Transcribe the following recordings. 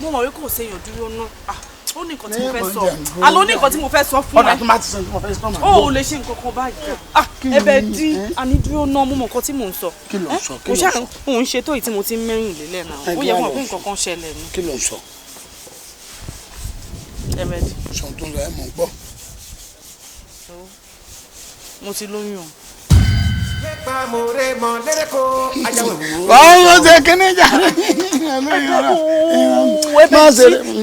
mo mọ̀ wí kò ṣe èèyàn dúró ná. Ó ní nǹkan tí mo fẹ́ sọ. Àlọ́ ní nǹkan tí mo fẹ́ sọ fún ẹ. Ọ̀dà tó máa ti sọ tí mo fẹ́ sọ. Ó lè ṣe nǹkan kan báyìí. Ẹ̀bẹ̀ dín àní dúró ná mo mọ̀ nǹkan tí mò ń sọ. Kí ló ń sọ? Mo ṣáà ń ṣe tó yìí tí mo ti ń mẹ́rìn lélẹ̀ náà. Ó yẹ kó pé nǹkan kan ṣẹlẹ̀ ni. Kí ló ń sọ? Ẹ̀bẹ̀ dín. Sọ tó ń lọ ẹ̀ mọ̀ ń gbọ́. Mo ti lóyún o. Báwo ṣe kíní jàre?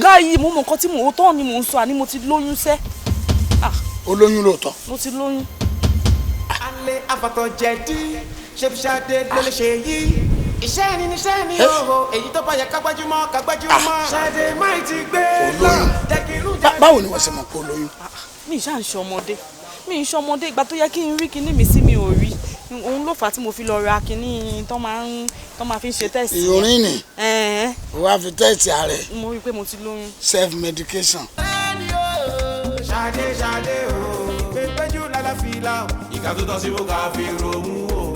Káyì mo mọ̀ nǹkan tí mò ń tọ́ ni mò ń sọ àní mo ti lóyún sẹ́. Olóyún lóòótọ́. Mo ti lóyún. Alẹ́ àfàtọ̀ jẹ̀dí ṣe fi ṣáde ló lè ṣe yí. Iṣẹ́ ni níṣẹ́ ni òhò èyí tó bá yẹ ká gbájúmọ́ ká gbájúmọ́. Ṣáde máì ti gbé lọ jẹ́kìrú jẹ́. Báwo ni wọ́n ṣe mọ̀ pé olóyún? Mi ṣáà ń ṣe ọmọdé. Mi ń ṣe ọmọdé ìgbà tó yẹ kí n rí kinní mi sí mi ò rí. Òun ló fà á tí mo fi lọ ra kinní tó máa fi ń ṣe test. Ìròyìn ni. O wá fi test ààrẹ. Mo rí i pé mo ti lóyún. Self medication. Ṣáde ṣáde o péjú lálàfíà ìka tó tọ́ sí bó ká fi romú o.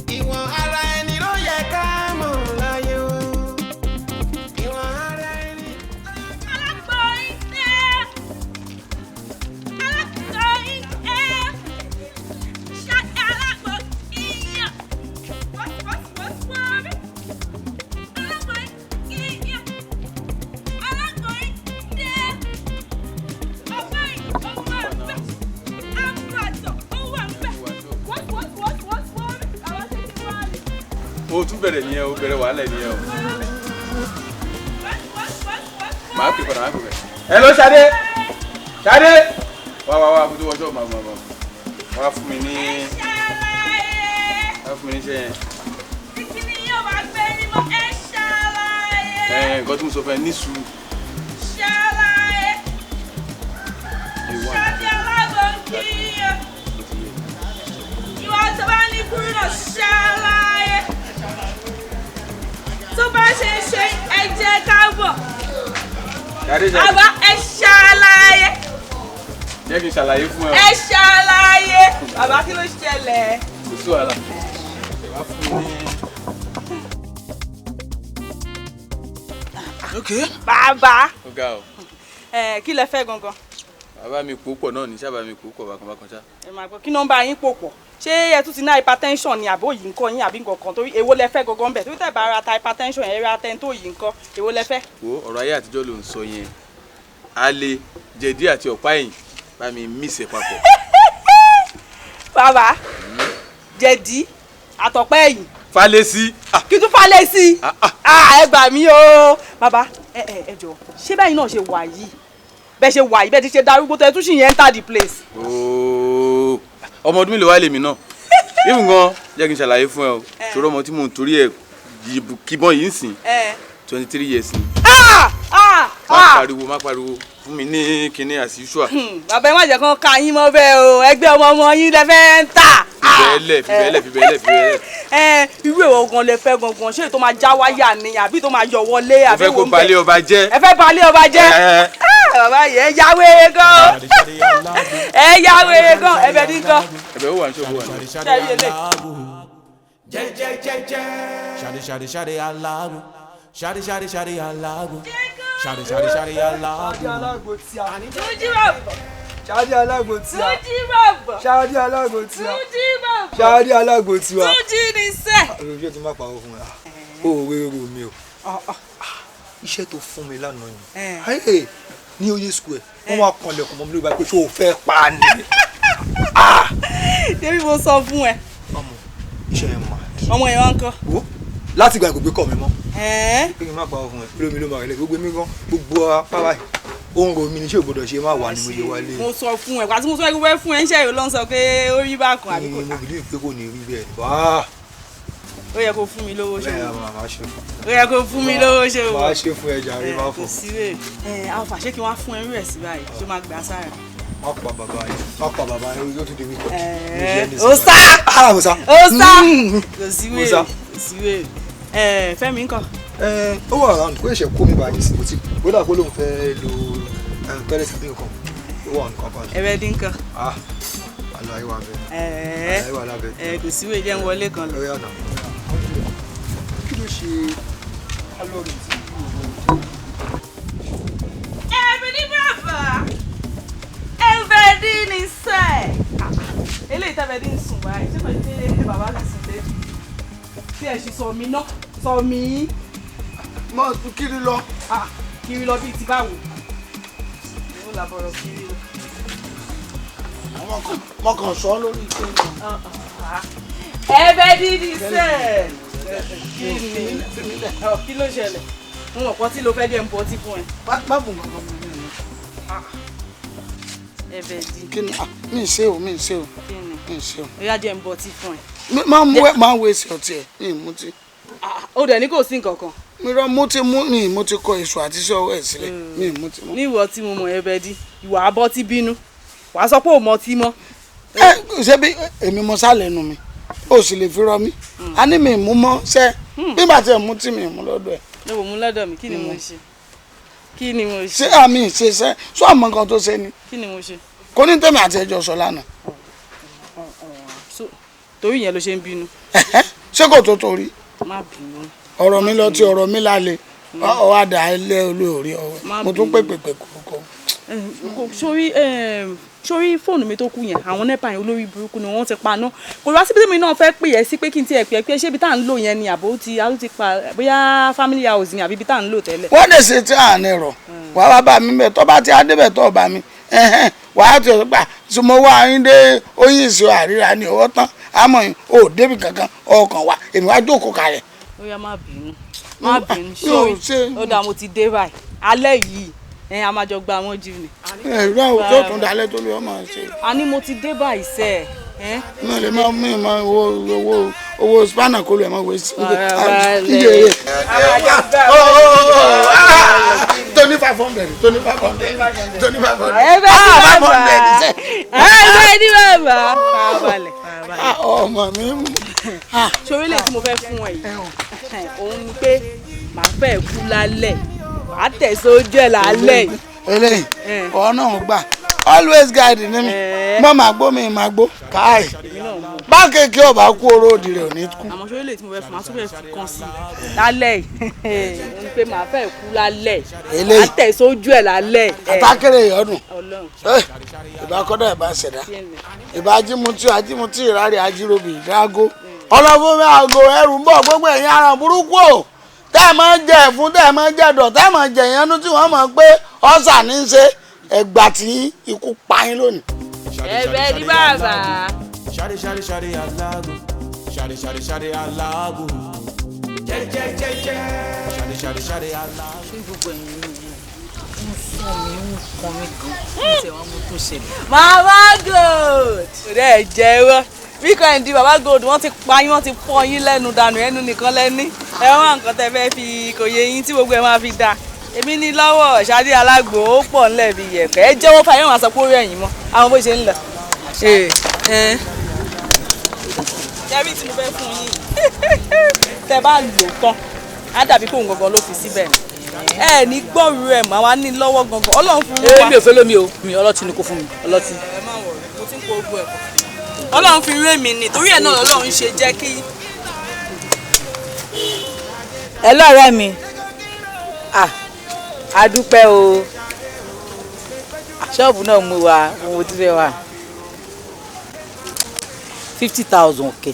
Ìwọ̀n ara ẹni ló yẹ ká mọ̀ láyé o. Ìwọ̀n ara ẹni. O tún bẹ̀rẹ̀ nìyẹn o bẹ̀rẹ̀ wàhálà nìyẹn o. Màá pè padà, màá pè padà. Hello Ṣadé! Ṣadé! Wá kó tó wọjọ́ màá. Wá fún mi ní iṣẹ́ yẹn. Ìkíni yóò bá gbé ní mo ẹ ṣàlàyé. Nǹkan tí mo sọ fún ẹ ní sùúrù. Ṣàlàyé. Ṣáde alágbọ̀n kíyàn. Ìwà tó bá ní kúrú náà ṣàlàyé. Tó bá ṣe ṣe ẹ jẹ́ ká bọ̀. Àbá ẹ ṣàlàyé. Jẹ́ kí n ṣàlàyé fún ẹ. Ẹ ṣàlàyé. Bàbá kí ló ṣẹlẹ̀? Kò sí wàhálà. Wá fún mi ní. Okay. Bàbá. Ó ga o. Kí lẹ fẹ́ gangan? Bàbá mi pò pọ̀ náà ní sábà mi pò pọ̀ bákan ṣá. Ẹ máa gbọ́ kí nọ́mbà yín pò pọ̀. Ṣé ẹ tún ti ná hypertension ni àbó yìí nǹkan yín àbí nǹkan kan torí èwo lẹ fẹ́ gangan bẹ̀ torí tẹ̀ bá ara ta hypertension yẹn ra tẹ́ni tó yìí nǹkan èwo lẹ fẹ́. Wo ọ̀rọ̀ ayé àtijọ́ ló ń sọ yẹn. Alẹ́ jẹ̀dí àti ọ̀pá ẹ̀yìn bá mi mísẹ̀ papọ̀. Bàbá jẹ̀dí àtọ̀pá ẹ̀yìn. Falẹ̀ sí. Kí tún falẹ̀ sí. Ẹ gbà mí o. Bàbá ẹ jọ̀ọ́ ṣé báyìí náà ṣe wà yìí bẹ́ẹ̀ ṣe wà yìí bẹ́ẹ̀ ti ṣe darúgbó tẹ́ tún ṣì yẹn enter the place. Ọmọ ọdún mélòó wá lèmi náà even gan jẹ́ kí n ṣàlàyé fún ẹ o ṣòro ọmọ tí mò ń torí ẹ̀ kíbọn yìí ń sìn 23 years ni. má pariwo fún mi ní kinní àti ṣùà. Bàbá ẹ má jẹ́ kán ka yín mọ́ bẹ́ẹ̀ o ẹgbẹ́ ọmọ yín lẹ fẹ́ ń tà. Fìbẹ́lẹ̀. Irú èwo gan lẹ fẹ́ gangan ṣé èyí tó máa já wáyà ni àbí tó máa yọ wọlé àbí wo ń bẹ. Ẹ fẹ́ kó balẹ̀ ọba jẹ́. Ẹ fẹ́ balẹ̀ ọba jẹ́. Bàbá yẹn ya wéré gan. Ẹ ya wéré gan ẹbẹ̀ ní gan. Ẹbẹ̀ ó wà ní ṣòwò wà ní. Ṣadé alágbo. Ṣadé alágbo. Ṣadé alágbo. Ṣadé alágbo tí a. Ṣadé alágbo tí a. Ṣadé alágbo tí a. Túnjí ni sẹ́. Àròjù ẹ̀ ti má pàwọ́ fún wa. Ó wé ro mi o. Iṣẹ́ tó fún mi lánàá yìí. Ní Oyè Square, wọ́n wá kanlẹ̀kùn mọ́ mi lórí báyìí pé ṣé o fẹ́ pa ni. Débi mo sọ fún ẹ. Ọmọ iṣẹ́ yẹn mà. Ọmọ yẹn wá ń kọ́. Láti ìgbà ìgbògbé kọ̀ mi mọ́. Pé kí n má pàwọ́ fún ẹ. Lómi ló máa rẹ̀ gbogbo mi gan gbogbo apá báyìí. Ó ń ro mi ní ṣé ògbódò ṣe má wà ní mo ṣe wálé. Mo sọ fún ẹ pàtí mo sọ pé fún ẹ ń ṣe èrò ló ń sọ pé ó rí bákan àbí kò. Mo believe pé kò ní rí bẹ́ẹ̀. Ó yẹ kó fún mi lówó ṣe o. Máa ṣe fún. Ó yẹ kó fún mi lówó ṣe o. Máa ṣe fún ẹja rí máa fún. Alfa ṣé kí wọ́n á fún ẹrú ẹ̀ sí báyìí ṣé máa gbà sára. Má pa bàbá yẹn yóò tún débi kọ. Ó sá. Mo sá. Ó sá. Kò sí wéèrè. Fẹ́mi ńkọ́. Ó wà round kó ṣe kó mi báyìí sí bùtì bódà kó lóun fẹ́ lo tọ́lẹ̀ tàbí nǹkan ó wà nǹkan bá mi. Ẹ̀rẹ́ dín kan. Àlọ́ ayé wa bẹ́ẹ̀. Ayé wa lábẹ́. Kò sí wéèrè jẹ́ ń wọlé kan lọ. Kí ló ṣe alọ́run tí bẹ́ẹ̀ dín sùn báyìí ṣé kò ní bàbá mi sùn lé bí ẹ ṣe sọ mí ná sọ mí. mo tún kiri lọ. Kiri lọ bíi ti báwo ó làbọ̀rọ̀ kiri lọ. mo kàn sọ lórí ike náà. ẹ̀bẹ̀ dídì sẹ́ẹ̀ kí ló ṣẹlẹ̀ mo mọ̀ pọ́ tí ló fẹ́ jẹ́ ń bọ́ tí fún ẹ. má bùn kankan mọ́ mi. ẹ̀bẹ̀ dí. kí ni mi ì ṣe o mi ì ṣe o kí ni mi ì ṣe o. ó yá jẹ́ ń bọ́ tí fún ẹ. máa wo èsì ọtí ẹ ní ìmúti. ó dẹ̀ ní kò sí nǹkan kan. mi rọ mo ti kọ èso àti iṣẹ́ ọwọ́ ẹ̀ sílẹ̀ ní ìmúti mọ́. ní ìwọ tí mo mọ̀ ẹ̀bẹ̀ dí ìwà abọ́ tí bínú wàá sọ pé ò mọ tí mọ́. ṣé bí èmi mo sálẹ̀ nu mi ó sì lè fi rọ mí a ní mi mú mọ́ ṣẹ́ nígbà tí ẹ̀ mú tí mi mú lọ́dọ̀ ẹ̀. ẹ wò mú lọ́dọ̀ mi kí ni mo ṣe kí ni mo ṣe. ṣé àmì ìṣeṣẹ́ sọ àmọ́ nǹkan tó ṣe ni. kí ni mo ṣe. kò ní tẹ̀mí àti ẹjọ́ sọ lánàá. torí yẹn ló ṣe ń bínú. ṣé kò tó torí. má bínú. ọ̀rọ̀ mi lọ tí ọ̀rọ̀ mi lálẹ́ ọ̀ àdá ilé olóòrí ọ̀wẹ́ mo tún pèpè kòkó. sórí fóònù mi tó kú yẹn àwọn nẹ́pà yẹn olórí burúkú ni wọ́n ti paná kò wá síbi tí mi náà fẹ́ pè ẹ́ sí pé kí n tiẹ̀ pè ẹ́ pé ṣé ibi tá à ń lò yẹn ni àbó ti pa bóyá family house ni àbí ibi tá à ń lò tẹ́lẹ̀. wọ́n lè ṣe tí à ń rọ̀ wàá wá bá mi bẹ̀ tó bá ti adébẹ̀ tó bá mi wàá ti gbà tí mo wá yín dé oyin ìṣó àríra ní owó tán àmọ́ yín ò débi kankan ọkàn wa èmi wá jókòó kalẹ̀. ó yá má bínú sórí ó dà mo ti dé báyìí alẹ́ yìí a máa jọ gba àwọn jù ni. ìrọ̀ tó tún dalẹ̀ tó lè ọmọ ṣe. a ní mo ti dé báyìí sẹ́ ẹ̀. mi ò lè máa owó spanner kó lè máa wé sí iye. Tony 500 Tony 500 Tony 500. ẹ bẹ́ẹ̀ ní bàbá farabalẹ̀. ọmọ mi mú. sórí lè tí mo fẹ́ fún ẹ yìí òun ni pé màá fẹ́ kú lálẹ́ màá tẹ̀ sójú ẹ̀ lálẹ́ yìí. eléyìí ọ̀nà gbà always guide ní mi mo máa gbó mi máa gbó káì bá kéèké ọba kú oró òdì rẹ̀ ò ní kú. àmọ́ sórí lè tí mo fẹ́ fún màá tún fẹ́ fi kan sí i lálẹ́ yìí òun ni pé màá fẹ́ kú lálẹ́ màá tẹ̀ sójú ẹ̀ lálẹ́. àtàkèrè ìyọdún ìbá kọ́dọ̀ ìbá ṣẹ̀dá ìbá ajímutí ìrárẹ̀ ajíróbì ìdágó ọlọ́fún mi àgọ́ ẹrù ń bọ̀ gbogbo ẹ̀yìn aràn burúkú o tẹ́ ẹ máa ń jẹ ẹ̀fún tẹ́ ẹ máa ń jẹ ẹ̀dọ̀ tẹ́ ẹ máa ń jẹ ìyẹnú tí wọ́n máa ń pé ọ̀sà ní í ṣe ẹgbà tí ikú pa yín lónìí. ẹ̀bẹ̀ ní bàbá. Shari shari shari alago, shari shari shari alago, je je je je, shari shari shari alago. ṣé gbogbo ẹ̀yin ló yẹ ń fún mi ń kàn mí gan ṣe wọn mú tó ṣẹlẹ̀. Mama Gold òde ẹ jẹ wọ bí kò ń di Baba Gold wọ́n ti pa yín wọ́n ti fọ́ yín lẹ́nu dànù ẹnu nìkan lẹ́ní ẹ wọ́n nǹkan tẹ́ fẹ́ fi kò yé yín tí gbogbo ẹ máa fi dáa èmi ní lọ́wọ́ Ṣadé Alágbo ó pọ̀ ńlẹ̀ bí yẹ̀pẹ̀ ẹ jẹ́wọ́ fàyè wọn àsọpọ̀ orí ẹ̀yìn mọ́ àwọn bó ṣe ń lọ. jẹ́rí tí mo fẹ́ fún yín tẹ́ bá lò tán á dàbí kóun gangan ló fi síbẹ̀ ẹ ní gbọ́rù ẹ̀ mọ́ àwa ní lọ́wọ́ gangan Ọlọ́run fún wa. mi ò fẹ́ lómi o mi ọlọ́tí ni kò fún mi ọlọ́tí. ẹ má wọ̀rọ̀ mo ti ń kó ogun ẹ̀kọ́ Ọlọ́run fi ré mi ni torí ẹ̀ náà Ọlọ́run ṣe jẹ́ kí. ẹ lọ́rẹ́ mi a dúpẹ́ o ṣọ́ọ̀bù náà mú wa mo ti fẹ́ wà 50,000 òkè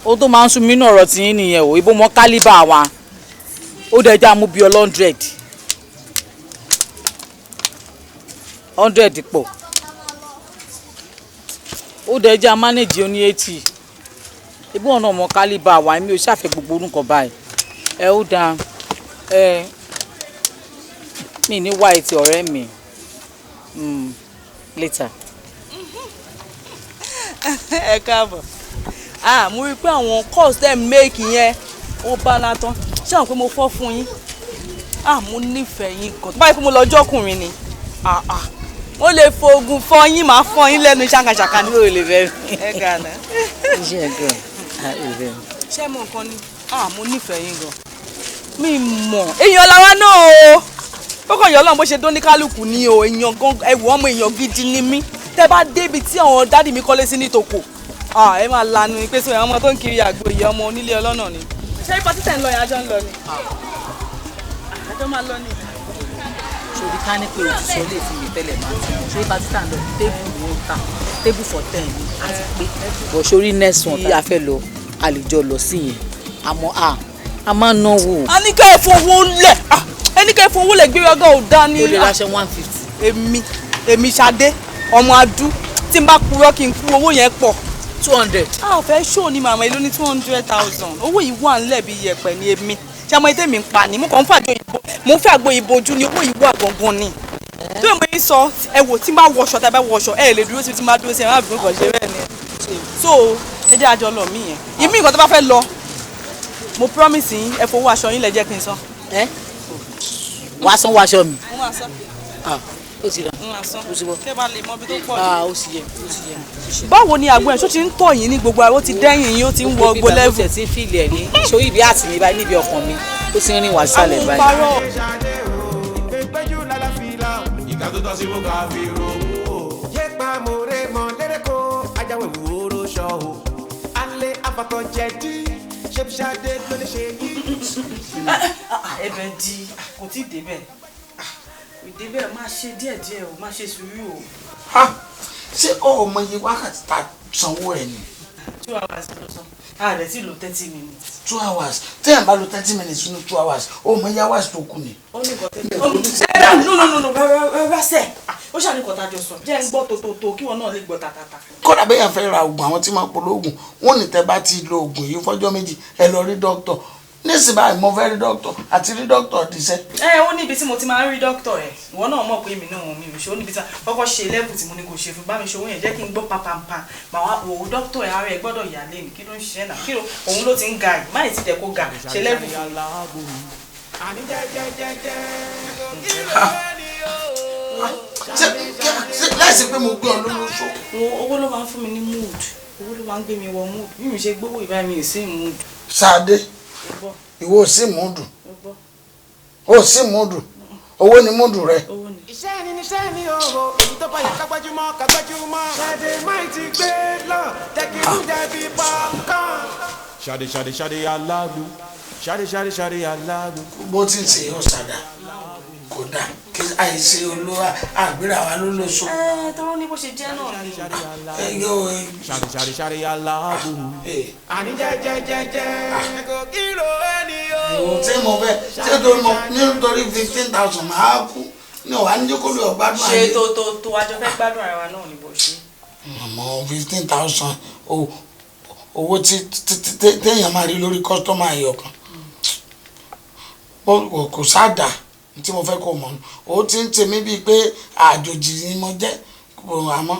ó tó máa ń sún mí ní ọ̀rọ̀ tí yín nìyẹn o ibo mọ́ kálíbà wa ó dẹjọ́ amú bíi 100 pọ̀ ó dẹjọ́ amánéjì oní 80 ibo ọ̀nà ọmọ kálíbà wa èmi ò ṣàfẹ́ gbogbo orúkọ báyìí ẹ ó dáa mi ní white ọ̀rẹ́ mi later. ẹ káàbọ̀ mo rí i pé àwọn calls dem make yẹn ó bá látán ṣé àwọn pé mo fọ́ fún yín mo nífẹ̀ẹ́ yín gan tó báyìí pé mo lọ jọ́kùnrin ni mo lè fògùn fọ́ yín máa fọ́ yín lẹ́nu ṣàkàṣàkà ní òòlè bẹ́ẹ̀ ẹ gànà. iṣẹ́ gan ṣé mo nǹkan ni mo nífẹ̀ẹ́ yín gan mi mọ̀ èèyàn làwa náà o ó kàn yọ Ọlọ́run bó ṣe dún ní kálukú ni o èèyàn gan ẹ̀wù ọmọ èèyàn gidi ni mí tẹ́ bá débi tí àwọn dádì mi kọ́lé sí ní tòkò ẹ máa lanu pé sọ ọmọ tó ń kiri àgbo ìyá ọmọ onílé ọlọ́nà ni ṣé ipa títẹ̀ ń lọ yẹn àjọ ń lọ ni àjọ máa lọ ni sórí ká ní pé òtún sọ lè fún mi tẹ́lẹ̀ máa ti mọ̀ sórí pátí tà ń lọ tébù ló ń ta tébù for 10 ni àti pé bọ̀ sórí next one tí a fẹ́ lọ a lè jọ lọ sí yẹn àmọ́ a máa náwó. a ní ká ẹ fowó lẹ̀ ẹni ká ẹ fowó lẹ̀ gbé ọgá ò dá ní. o lè láṣẹ 150. èmi Ṣadé ọmọ adú tí n bá purọ́ kí n kú owó yẹn pọ̀. 200. a ò fẹ́ ṣó ni màmá ìlú ní 200,000 owó yìí wà nílẹ̀ bí yẹ̀pẹ̀ ní èmi ṣé ọmọ ètè mi ń pa ni mo kàn ń fàjọ ìbò mo ń fẹ́ àgbo ìbò ojú ni owó yìí wà gangan ni. tó yẹ mo yín sọ ẹ wò tí n bá wọṣọ tẹ bá wọṣọ ẹ lè dúró sí tí n bá dúró sí ẹ má bínú kàn ṣe bẹ́ẹ̀ ni. so ẹ jẹ́ àjọ lọ mí yẹn ìmí nǹkan tó bá fẹ́ lọ mo promise yín ẹ fowó aṣọ yín lẹ jẹ́ kí n san. wàá san wàṣọ mi. mo máa san. ó ti rà. mo máa san. ó ti bọ́. kẹ́ bá lè mọ ibi tó pọ̀ jù. ó sì yẹ ó sì yẹ. báwo ni àgbo ẹ̀ ṣó ti ń tọ̀ yín ní gbogbo ara ó ti dẹ́yìn yín ó ti ń wọ gbogbo level. ó ti fìlì ẹ̀ ní sórí ibi àti mi báyìí níbi ọkàn mi ó ti ń rìn wá sálẹ̀ báyìí. ìka tó tọ́ sí mú ká fi romú o. yépa mòrè mọ lérèkó ajáwé wúro ṣọ o. alẹ́ afatọ̀ jẹ̀dí ṣé bí Ṣadé ló lè ṣe yí. ẹ̀bẹ̀ di kò tí ì débẹ̀ ìdébẹ̀ máa ṣe díẹ̀díẹ̀ o máa ṣe sùúrù o. ṣé ọmọ yìí wákàtí ta sanwó ẹ ni. 2 hours ló sọ a rẹ̀ sì lo 30 minutes. 2 hours tí ẹ̀ ń bá lo 30 minutes nínú 2 hours ọmọ yìí hours tó kù ni. ó ní nǹkan no rárá sẹ́ ó ṣàní kọ́ta jọ sọ jẹ́ ń gbọ́ tòótọ́ kí wọn náà lè gbọ́ tàtàtà. kódà bẹ́ẹ̀ yẹn fẹ́ ra oògùn àwọn tí máa polówó oògùn wọn ní tẹ́ bá ti lo oògùn yìí fọ́jọ́ méjì ẹ lọ rí dókítà nísìnyí báyìí mo fẹ́ rí dókítà àti rí dókítà díṣẹ́. ó ní ibi tí mo ti máa ń rí dókítà ẹ̀ ìwọ náà mọ̀ pé èmi náà mi ò ṣe ó níbi tí kọ́kọ́ ṣe lẹ́bù tí mo ní kò ṣe fún bá mi ṣe owó yẹn jẹ́ kí n gbọ́ pàpàpà màá wá wò ó dókítà ẹ̀ ara ẹ̀ gbọ́dọ̀ yà lé mi kí ló ń ṣiṣẹ́ náà kí òun ló ti ń ga yìí má ì ti tẹ̀ kó ga ṣe lẹ́bù. láìsí pé mo gbé ọ lólóṣó. owó ló máa ń fún mi ní mood owó ló máa ń gbé mi wọ mood bí mi ṣe gbówó ìbá mi ì sí mood. Ṣadé ìwọ ò sí múdù ó sì múdù owó ni múdù rẹ. iṣẹ́ ni níṣẹ́ ni o èyí tó bá yẹ ká gbájúmọ́ ká gbájúmọ́. Ṣadé máì ti gbé lọ jẹ́ kí n jẹ̀bi pọ́ńkàn. Ṣadé alágbo Ṣadé alágbo. bó ti ń ṣe yóò ṣàdá kò dáa kí àìsí olúwa àgbéra wa ló lóṣù. tọ́rọ ní bó ṣe jẹ́ náà ni. Ṣadé alágbo. àní jẹ́jẹ́jẹ́jẹ́ kò kílò ẹni o. ìwọ tí mo fẹ́ ṣé nítorí 15,000 máa kú ní ọ̀wá ní jókòó lè ọ̀gbádùn ayé. ṣe tó àjọ fẹ́ gbádùn ara wa náà ni bó ṣe. àmọ́ 15,000 owó tí téèyàn máa rí lórí kọ́sítọ́mà ẹ̀yọ̀ kan kò sáàdà tí mo fẹ́ kó mọ̀ ó ti ń tèmi bíi pé àjòjì ni mo jẹ́ àmọ́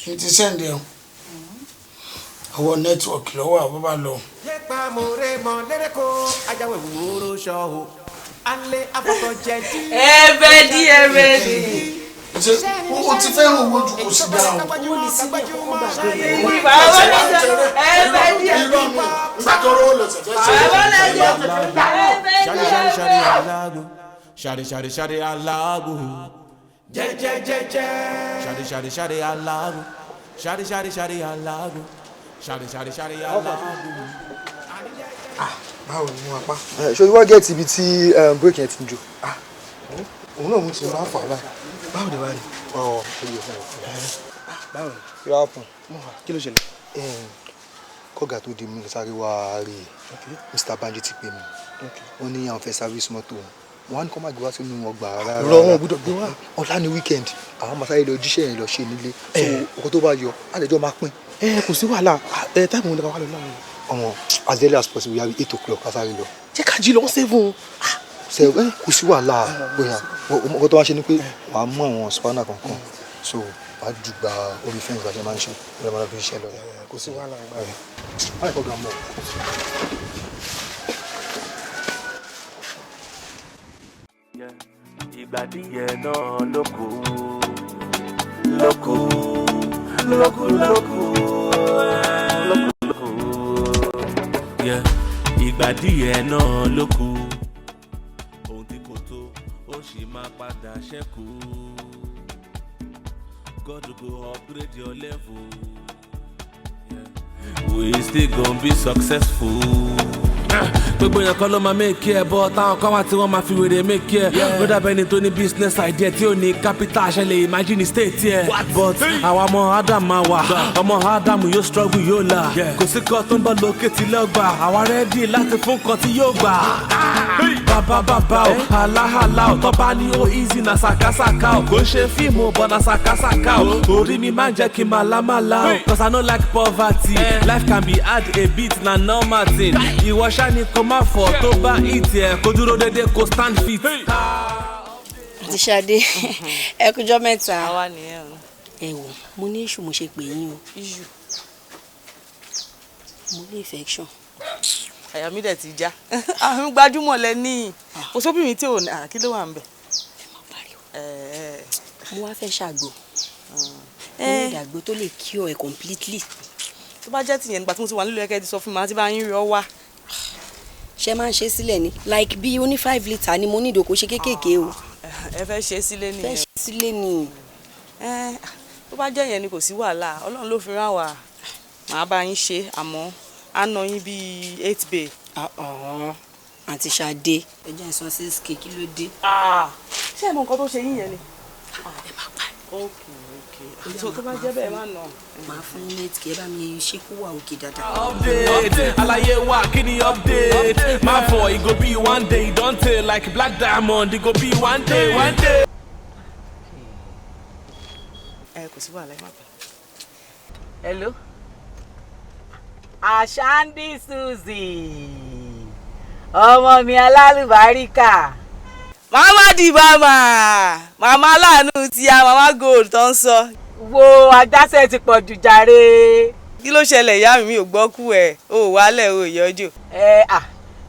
n ti sẹ́ǹdì ẹ̀ ọwọ́ nẹ́tíwọ̀kì lọ́wọ́ àwọn bá lọ. yépa mòrè mọ lérèkó ajáwé wúro ṣọ o. alẹ́ afatọ̀ jẹ̀dí. ẹ̀bẹ̀ di. o ti fẹ́ràn owó ju kò sí dáa o. owó ní sílẹ̀ kókó gbàgbé rẹ̀. ẹ̀bẹ̀ di irọ́ mi nígbà tó rówó lọ sẹ̀fẹ̀ Ṣadé alágbo. jẹ́jẹ́jẹ́jẹ́. Ṣadé alágbo. Ṣadé alágbo. Ṣadé alágbo. báwo ni wọn apá. ṣé wọ́n gẹ̀ẹ́tì ibi tí break yẹn ti ń jò. òun náà mú ti máa fà báyìí. báwo ni báyìí. báwo ni kí wàá pọ̀n. kí ló ṣẹlẹ̀. kọ́gà tó di mú sáré wá rí Mr. Banji ti pè mí. wọ́n ní àwọn fẹ́ service mọ́tò wọn á ní kó má gbé wá sínú ọgbà rárá. rọ wọn gbọ́dọ̀ gbé wá. ọ̀la ni weekend àwọn máa sáré lọ jíṣẹ́ yẹn lọ ṣe nílé. ọkọ tó bá yọ àlejò máa pín. kò sí wàhálà táìmù wọn ni ká wà lọ náà. ọmọ as early as possible yàrá 8 o'clock kásáré lọ. jẹ́ ká jí lọ 7. kò sí wàhálà bóyá ọkọ tó wá ṣe ni pé wàá mú àwọn spanner kankan so wàá dùgbà orí fẹ́ǹsì àti máa ń ṣe ọ̀rẹ́ máa fi ṣiṣẹ́ lọ. kò sí wàhálà báyìí báyìí kọ́ ga mọ́. ìgbà díẹ̀ náà lóko ìgbà díẹ̀ náà lóko ohun tí kò tó ó sì máa padà ṣẹ́kù. God go upgrade your level. We still gonna be successful. gbogbo èèyàn kan ló máa make ẹ bọ́ táwọn kan wà tí wọ́n máa fi wèrè make ẹ ló dàbẹ́ ni tó ní business idea tí ò ní capital ṣe lè imagine state ẹ but àwọn ọmọ Adam máa wà ọmọ Adam yóò struggle yóò là kò sí kan tó ń bọ́ lókè tí lọ́gbà àwa rẹ́dí láti fún kan tí yóò gbà. Bàbá o hàlàhàlà o tọ́ba ní ó easy na sàkásàká o kò ń ṣe fíìmù bọ̀ na sàkásàká o orí mi máa ń jẹ́ kí n máa lámàlà o cause I no like poverty life can be hard a bit na normal thing ìwọ ṣá ni kò má fọ̀ tó bá ìtì ẹ̀ kó dúró dédé kó stand fit. Àti Ṣadé ẹ kújọ́ mẹ́ta. àwa nìyẹn o. ẹ wò mo ní issue mo ṣe pè yín o. issue. mo ní infection. àyà mi dẹ̀ ti já àwọn gbajúmọ̀ lẹ́ni kò sóbìnrin tí ò ní kí ló wà ń bẹ̀. ẹ má pariwo. mo wá fẹ́ ṣàgbò. mo ní ìdàgbò tó lè cure ẹ completely. tó bá jẹ́ tìyẹn nígbà tí mo ti wà nílùú ẹ̀kẹ́ ti sọ fún mi àti bá yín rí ọ wá. ṣé máa ń ṣe sílẹ̀ ni like bí oní 5 litre ni mo ní ìdòkó ṣe kéékèèké o. ẹ fẹ́ ṣe sílé ni. fẹ́ ṣe sílé ni. tó bá jẹ́ yẹn ni kò sí wàhálà Ọlọ́run ló fi rán wa màá bá yín ṣe àmọ́ á ná yín bíi 8 bay. Àǹtí Ṣadé ẹ jẹ́ ìsan 6k kí ló dé. ṣé ẹ mọ nǹkan tó ṣe yín yẹn ni. ẹ má pa. ok tó bá jẹ́ bẹ́ẹ̀ má nà. màá fún yín 8k ẹ bá mi ṣe kó wà òkè dáadáa. Update àlàyé wa kí ni update má fọ e go be one day don tey like Black Diamond e go be one day. kò sí wàhálà ẹ má bẹ̀. Hello. Ashandi Suzy. Ọmọ mi alálùbáríkà. Mama di mama aláàánú tí a mama gold tó ń sọ. Wo àjàṣe ti pọ̀ jù jàre. Kí ló ṣẹlẹ̀ ìyá mi ò gbọ́ kú ẹ̀ o wálẹ̀ o yọjú.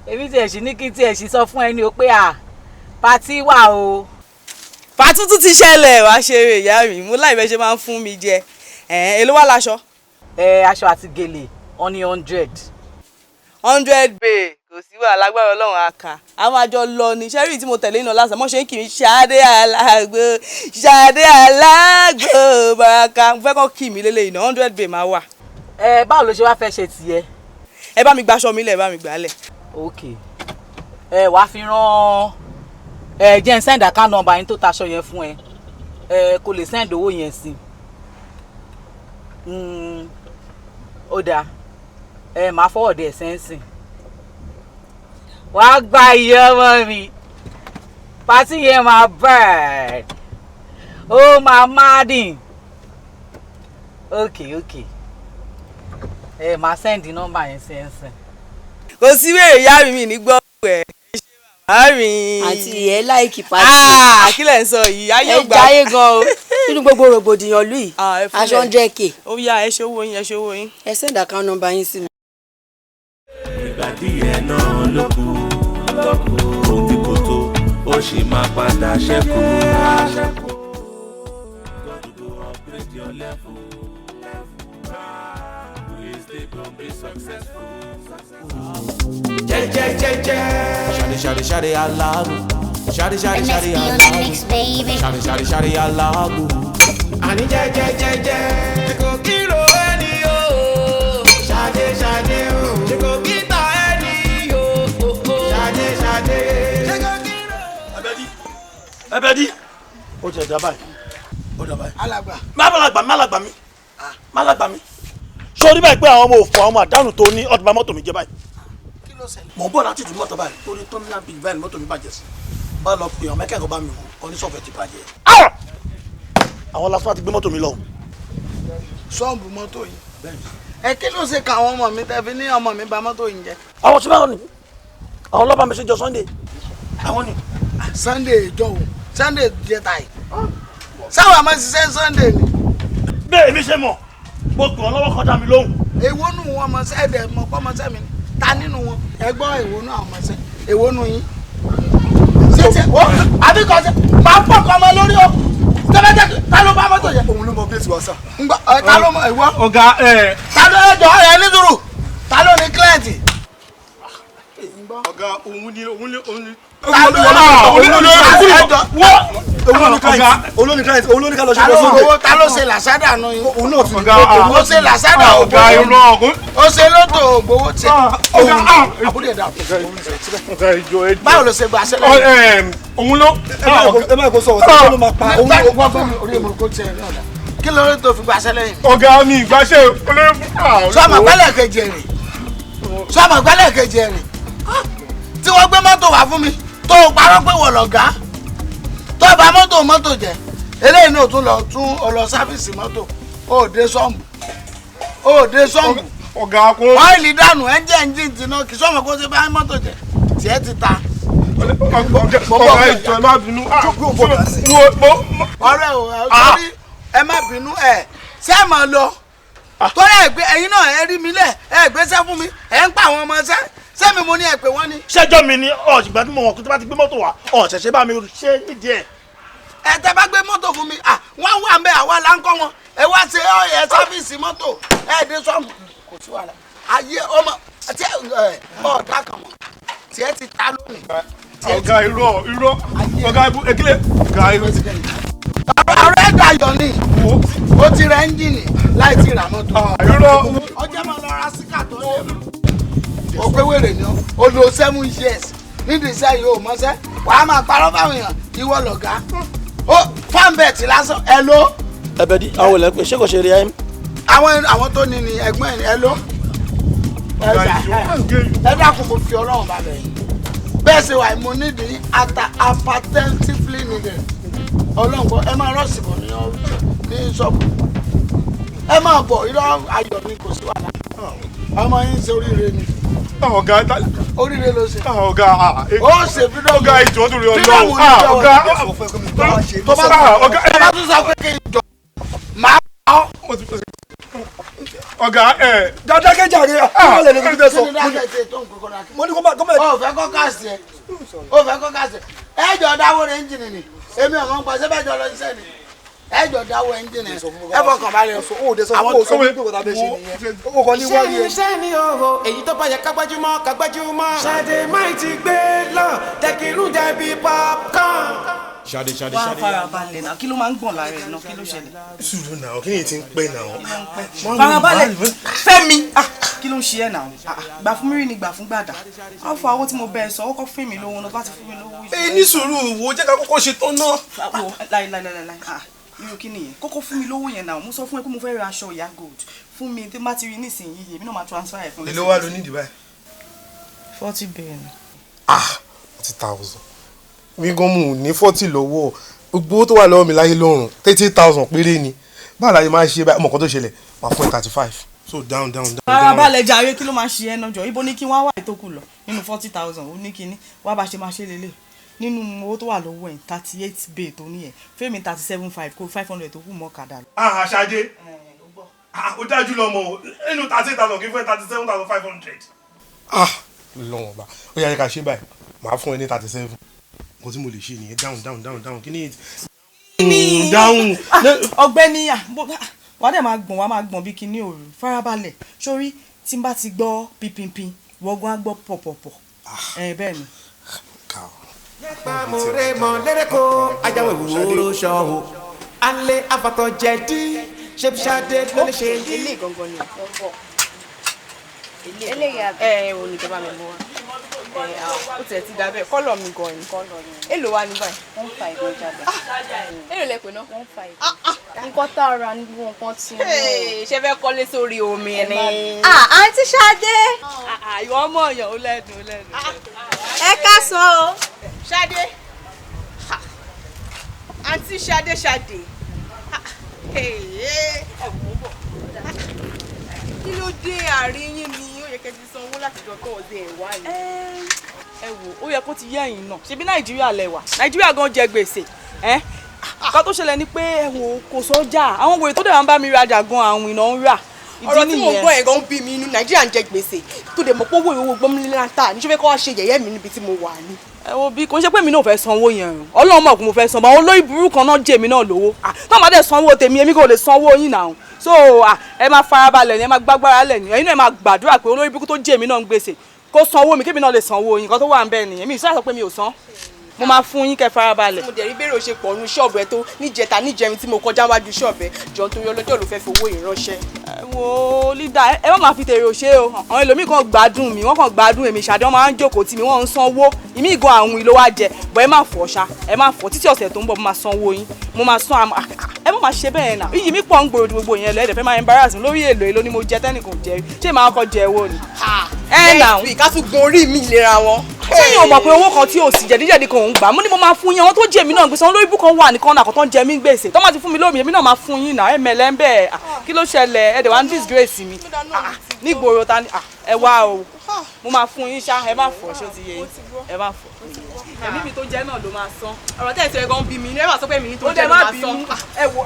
Èmi tí ẹ̀ sì ní kí tí ẹ̀ sì sọ fún ẹni o pé pátí wà o. Pátí tún ti ṣẹlẹ̀ wá ṣeré ìyá mi mo láì bẹ́ ṣe máa ń fún mi jẹ. Èló wà láṣọ? Aṣọ àti gèlè ọ̀ní 100. 100 bay kò sí wàhálà lágbára Ọlọ́run àkà a máa jọ lọ ní sẹ́rí tí mo tẹ̀lé iná lásán mọ́ ṣe ń kì í Ṣadé alágbó baraka mo fẹ́ kọ́ kì mí lélẹ̀ iná 100 bay máa wà. Báwo ló ṣe wá fẹ́ ṣe tiẹ̀? Ẹ bá mi gbaṣọ mi lẹ̀ bá mi gbà lẹ̀. Ok wàá fi rán jẹ́ ń send account number yín tó taṣọ yẹn fún ẹ kò lè send owó yẹn sí ó dáa máa forward ẹ̀ sẹ́ǹsìn wàá gba iye ọmọ mi pàtí yẹn máa bad ó máa madin ok máa send number yẹn sẹ́ǹsìn. kò sí wèrè ìyá mi ní gbọ́ ẹ̀ àti ẹ láìkì pàtí. kí lẹ̀ ń sọ yìí ayé ògbà. ẹ jáyé gan o nínú gbogbo rògbòdìyàn lù yìí aṣọ 100k. ó yá ẹ ṣe owó yín. ẹ send account number yín sí mi. ìgbà díẹ̀ náà ló kù ohun tí kò tó ó sì máa padà ṣẹ́kù. God go upgrade your level. Please they gon' be successful. Shawty alamu. Shawty alamu. Shawty alamu. Ani je ko kilo eni o. Shawty o. Je ko kita eni o. Shawty. Abedi. Ó jẹ dabai. Ó dabai. Alàgbà. Má làgbà mi. Sori báyìí pé àwọn ọmọ òfò àwọn àdánù tó ní ọdún bá mọ́tò mi jẹ báyìí. Kí ló ṣẹlẹ̀? Mo ń bọ̀ láti ìdí mọ́tò báyìí torí tó ní lábì báyìí mọ́tò mi bàjẹ́ sí. Bá lọ pè ọ́ mẹ́kẹ́kọ̀ọ́ bá mi wò oníṣọ́fẹ̀ ti bàjẹ́. Àwọn lásán ti gbé mọ́tò mi lọ. Ṣọ́ọ̀bù mọ́tò yìí. Kí ló ṣe ka àwọn ọmọ mi tẹ́fi ní ọmọ mi bà mọ́tò yìí jẹ́? Àwọn tí báwọn ni àwọn ọlọ́pàá mi ṣe jọ Sunday. Àwọn ni. Sunday ìjọ wo? Sunday jẹta yìí. Sáwọn àmọ́ ṣiṣẹ́ Sunday ni. Bẹ́ẹ̀ mi ṣe mọ̀ mo gbọ́n lọ́wọ́ kọjá mi lóhùn. Èwo nù wọn ọmọọṣẹ́ ẹ̀dẹ̀ mọ̀ pọ́ ọmọọṣẹ́ mi ta nínú wọn ẹ gbọ́ èwo nù àwọn ọmọọṣẹ́ èwo nù yín. Ṣé àbíkọ́ ṣe máa pọ̀ kọ́ ọmọ lórí o tẹ́lẹ̀tẹ́ ta ló bá mọ́tò yẹ. Òun ló mọ bí èsì wá sá. Ta ló mọ ìwọ. Ọ̀gá ta ló ẹjọ́ ẹ ní dúró ta ló ní kílẹ̀ǹtì. Ọ̀gá òun ni. Ta ló ní ẹjọ́ olóní ká lọ ṣe lọ sóde. ta ló ṣe làṣádà nù yín. òun náà tún ó ṣe làṣádà ògbówó. ó ṣe lótò ògbówó tí. àbúrò ẹ̀dá báwo ló ṣe gba aṣẹ́lẹ̀. òun ló. ẹ má kó sọ ọ̀sẹ̀ ló máa pa. òun ló gbọ́ fún mi orí èmọ̀ kó tiẹ̀ ní ọ̀dà. kí ló rí tó fi gba aṣẹ́lẹ̀ yìí. ọ̀gá mi ìgbàṣẹ́ olórí. sọ́mọ̀ gbẹ́lẹ̀ kejì ẹ̀rìn sọ́mọ̀ gbẹ́lẹ̀ kejì ẹ̀rìn tí wọ́n gbé mọ́tò wá fún mi tó parọ́ pé wọ̀ lọ̀gá tó bá mọ́tò jẹ́ eléyìí náà tún lọ ọlọ sáfìsì mọ́tò ó dé sọ́ọ̀mù ọ̀gá kó. ọ́ìlì dànù ẹ́ńjìn tí náà kì í sọ́mọ̀ kó ṣe bá mọ́tò jẹ́ tiẹ̀ ti ta. ọ̀gá ìjọ ẹ má bínú. ọ̀rẹ́ o torí ẹ má bínú ẹ ṣé ẹ máa lọ torí ẹ̀yin náà ẹ rí mi lẹ̀ ẹ gbéṣẹ́ fún mi ẹ ń pa àwọn ọmọ ṣẹ́ sẹ́mi mo ní ẹ pé wọ́n ní. ṣẹ́jọ́ mi ni ṣùgbọ́n tí mo wọ̀n kó tó bá ti gbé mọ́tò wá ṣẹ̀ṣẹ̀ bá mi ṣe nídìí ẹ̀. ẹ tẹ́ bá gbé mọ́tò fún mi wọ́n wà ń bẹ àwa là ń kọ́ wọn ẹ wá ṣe ẹ sáfíìsì mọ́tò ẹ dé sọ́ọ̀mù kò sí wàhálà ayé ọmọ tí ọ̀dà kan mọ̀ tí ẹ ti ta lónìí. ọ̀gá irọ́ ọ̀gá ekele ọ̀gá irọ́ ti kẹ́yìn. ọ̀rẹ́ dayọ̀ ni ó ti rẹ ẹ́ńjìnì láì ti rà mọ́tò. irọ́ ọjọ́ máa lọ ra síkà tó lé mi. ó pé wèrè ni ó lo 7 years nídìí iṣẹ́ yìí ó mọ́ṣẹ́ wàá máa parọ́ báwọn èèyàn ìwọ lọ̀gá ó fáńbẹ̀tì lásán ẹ ló. ẹ̀bẹ̀ di àwọn olè pé ṣé kò ṣe rí ayé. àwọn tó ní ni ẹ̀gbọ́n ẹ̀ ẹ ló. ẹ dákun mo fi ọlọ́run balẹ̀ yìí bẹ́ẹ̀ ṣe wà mo nídìí attentively needed ọlọ́run kọ́ ẹ máa rọ́ọ̀sì bọ̀ ní ṣọ́ọ̀bù ẹ máa bọ̀ irọ́ ayọ̀ ni kò sí wàhálà ọmọ yín ṣe oríire ni. ọ̀gá oríire ló ṣe. ọ̀gá ó ṣe fídọ́ọ̀mù. ọ̀gá ìjọ tó rí ọlọ́run. ọ̀gá tó bá tún sọ pé kí n jọ máa bá ọ. ọ̀gá dákẹ́jà rẹ̀ wọ́n lè ní kí n bẹ sọ. mo ní kó máa. ó fẹ́ kọ́ káàsì ẹ̀ ẹ jọ dáwọ́ rẹ̀ ẹ́ńjìnì ni èmi ọ̀mọ́ ń pa ṣé bẹ́ẹ̀ jọ lọ iṣẹ́ ni ẹ jọ dáwọ́ ẹ́ńjìnì ẹ fọkàn balẹ̀ àwọn sọ wípé kò tàbí ṣe nìyẹn ó kọ ní wáyé ẹ. iṣẹ́ ni òhò èyí tó bá yẹ kágbájúmọ́. Ṣadé máì ti gbé lọ tẹkìrún jẹbi popcorn. Ṣadé wá farabalẹ̀ náà kí ló máa ń gbọ̀n lára ẹ̀ náà kí ló ṣẹlẹ̀. sùúrù náà kí ni ti ń pẹ́ náà. farabalẹ̀ Fẹ́mi kí ló ń ṣe ẹ̀ náà gbà fún mi rí ni gbà fún gbàdá á fọ owó tí mo bẹ̀ sọ ó kọ́ fún mi lówó náà láti fún mi lówó. ẹ ní sùúrù wo jẹ́ ká kọ́kọ́ ṣe tán náà. láìláìláìláì irú kí nìyẹn kókó fún mi lówó yẹn náà mo sọ fún ẹ pé mo fẹ́ ra aṣọ ìyá gold fún mi tí má ti rí nísìnyí èmi náà máa transfer ẹ̀ fún mi. èló wà ló ní ìdìbà yìí. 40 billion. 40,000 mi gan mu ní 40 lọ́wọ́ gbogbo owó tó wà lọ́wọ́ mi láyé lọ́rùn 30,000 péré ni báwo la yẹ máa ṣe báyìí ọmọ kan tó ṣẹlẹ̀ máa fún ẹ 35 so down. farabalẹ̀ jàre kí ló máa ṣe ẹ́ náà jọ ibo ní kí wọ́n wà ìtókù lọ nínú 40,000 ó ní kíní wá bá ṣe máa ṣe lélẹ̀ nínú owó tó wà lọ́wọ́ ẹ̀ 38 bay tó ní ẹ̀ fẹ́mi 37.5 kó 500 tó kù mọ́ kàdà lọ. Ṣadé ó dájú lọ́mọ o nínú 38,000 kí fún ẹ 37,500. lọ́wọ́n bá ó yẹ ká ṣe báyìí màá fún ẹ ní 37 nǹkan tí mo lè ṣe nìyẹn down kí ni down. ọ̀gbẹ́ni wà á dẹ̀ máa gbọ̀n bí kinní òru farabalẹ̀ sórí tí n bá ti gbọ́ pínpín wọ́gbọ́n á gbọ́ pọ̀pọ̀pọ̀ bẹ́ẹ̀ ni. nípa mòrè mọ lẹ́rẹ́kọ́ ajáwé wúro ṣọ́hó alẹ́ afatọ̀ jẹ̀dí ṣe fi Ṣadé ló lè ṣe yí. ilé gangan ni wọ́n bọ̀ eléyà ò ní kẹ́bà mi mú wa ó tiẹ̀ ti dábẹ́ kọ́lọ̀ mi gan ni èlò wa ní báyìí. 1.5 ló jáde. èlò lẹ pè náà 1.5. nǹkan tá a ra ní gbogbo nǹkan tí mo. ṣé fẹ́ kọ́lé sórí omi ni. àǹtí Ṣadé. ìwọ ọmọ ọyàn ó lẹ́dùn. ẹ ká sọ o. Ṣadé àǹtí Ṣadé kí ló dé àárín yín ni ó yẹ kẹ́ ti sanwó láti jọ tó ọdẹ ẹ̀ wá yìí. ẹ wò ó yẹ kó ti yé ẹ̀yin náà ṣebí Nàìjíríà lẹ́wà Nàìjíríà gan jẹ gbèsè ká tó ṣẹlẹ̀ ni pé ẹ wò kò sọ́jà àwọn wèrè tó dẹ̀ máa ń bá mi rajà gan àwọn ìná ń rà. ọ̀rọ̀ tí mo gbọ́ ẹ̀ gan bí mi inú Nàìjíríà ń jẹ gbèsè tó dẹ̀ mọ̀ pé owó gbọ́mílẹ̀ ta ní ṣé fẹ́ kọ́ wá ṣe yẹ̀yẹ́ mi níbi tí mo wà ní. ẹ wo bí kò ń ṣe pé mi náà fẹ́ sanwó yẹn o Ọlọ́run mọ̀ pé mo fẹ́ sanwó àwọn olóyè burúkú kan náà jẹ́ mi náà lówó tó máa dẹ̀ sanwó tèmi èmi kò lè sanwó yín náà so ẹ máa farabalẹ̀ ni ẹ máa gbágbára lẹ̀ ni ẹ̀yin náà ẹ máa gbàdúrà pé olóyè burúkú tó jẹ́ mi náà ń gbèsè kó sanwó mi kébì náà lè sanwó yín nǹkan tó wà ń bẹ́ẹ̀ nìyẹn mi ìṣáà sọ pé mi ò san. mo máa fún yín kẹ́ farabalẹ̀. mo dẹ̀ rí bẹ́rẹ̀ ò ṣe pọ̀ nu ṣọ́ọ̀bù ẹ tó níjẹta níjẹrin tí mo kọjá wájú ṣọ́ọ̀bù ẹ jọ nítorí ọlọ́jọ́ ló fẹ́ fi owó ìránṣẹ́. wo lídà ẹ má máa fi tèrè òṣè o àwọn ẹlòmíì kan gbádùn mi wọ́n kàn gbádùn èmi ṣàdé wọ́n máa ń jókòó tì mí wọ́n ń sanwó ìmí ìgò àwọn ìlò wa jẹ bọ́ ẹ má fọ̀ ṣá ẹ má fọ̀ títí ọ̀sẹ̀ tó ń bọ̀ mo máa sanwó yín mo máa san ẹ má máa ṣe bẹ́ẹ̀ náà iyì mi pọ̀ ń gbòòrò gbogbo yẹn lẹ́dẹ̀ fẹ́ máa embarrass mi lórí èlò ni mo jẹ tẹ́nìkan jẹ ṣé màá kọ́ jẹ owó ni. ẹ nà ń ká tún gun orí mi ìlera wọn. sẹ́yìn ò mọ̀ pé owó kan tí ò sí jẹ̀díjẹ̀dí kan ò ń gbà mo ní mo máa fún yín àwọn tó jẹ mí náà gbèsè àwọn olórí ibùkún wà nìkan náà kò tán jẹ mí gbèsè tó máa ti fún mi lómi èmi náà máa fún yín náà ẹ mẹ̀lẹ́ ń bẹ̀ kí ló ṣẹlẹ̀ ẹ dẹ̀ wá ń disgrace mi nígboro ta ni ẹ wá o mo máa fún yín ṣá ẹ má fọ̀ ṣó ti yẹ yín ẹ má fọ̀ ẹ̀mí mi tó jẹ́ náà ló máa san ọ̀rọ̀ tẹ̀ sọ ẹ̀gán bí mi ní ẹ máa sọ pé mi tó jẹ́ ló máa san. ẹ wo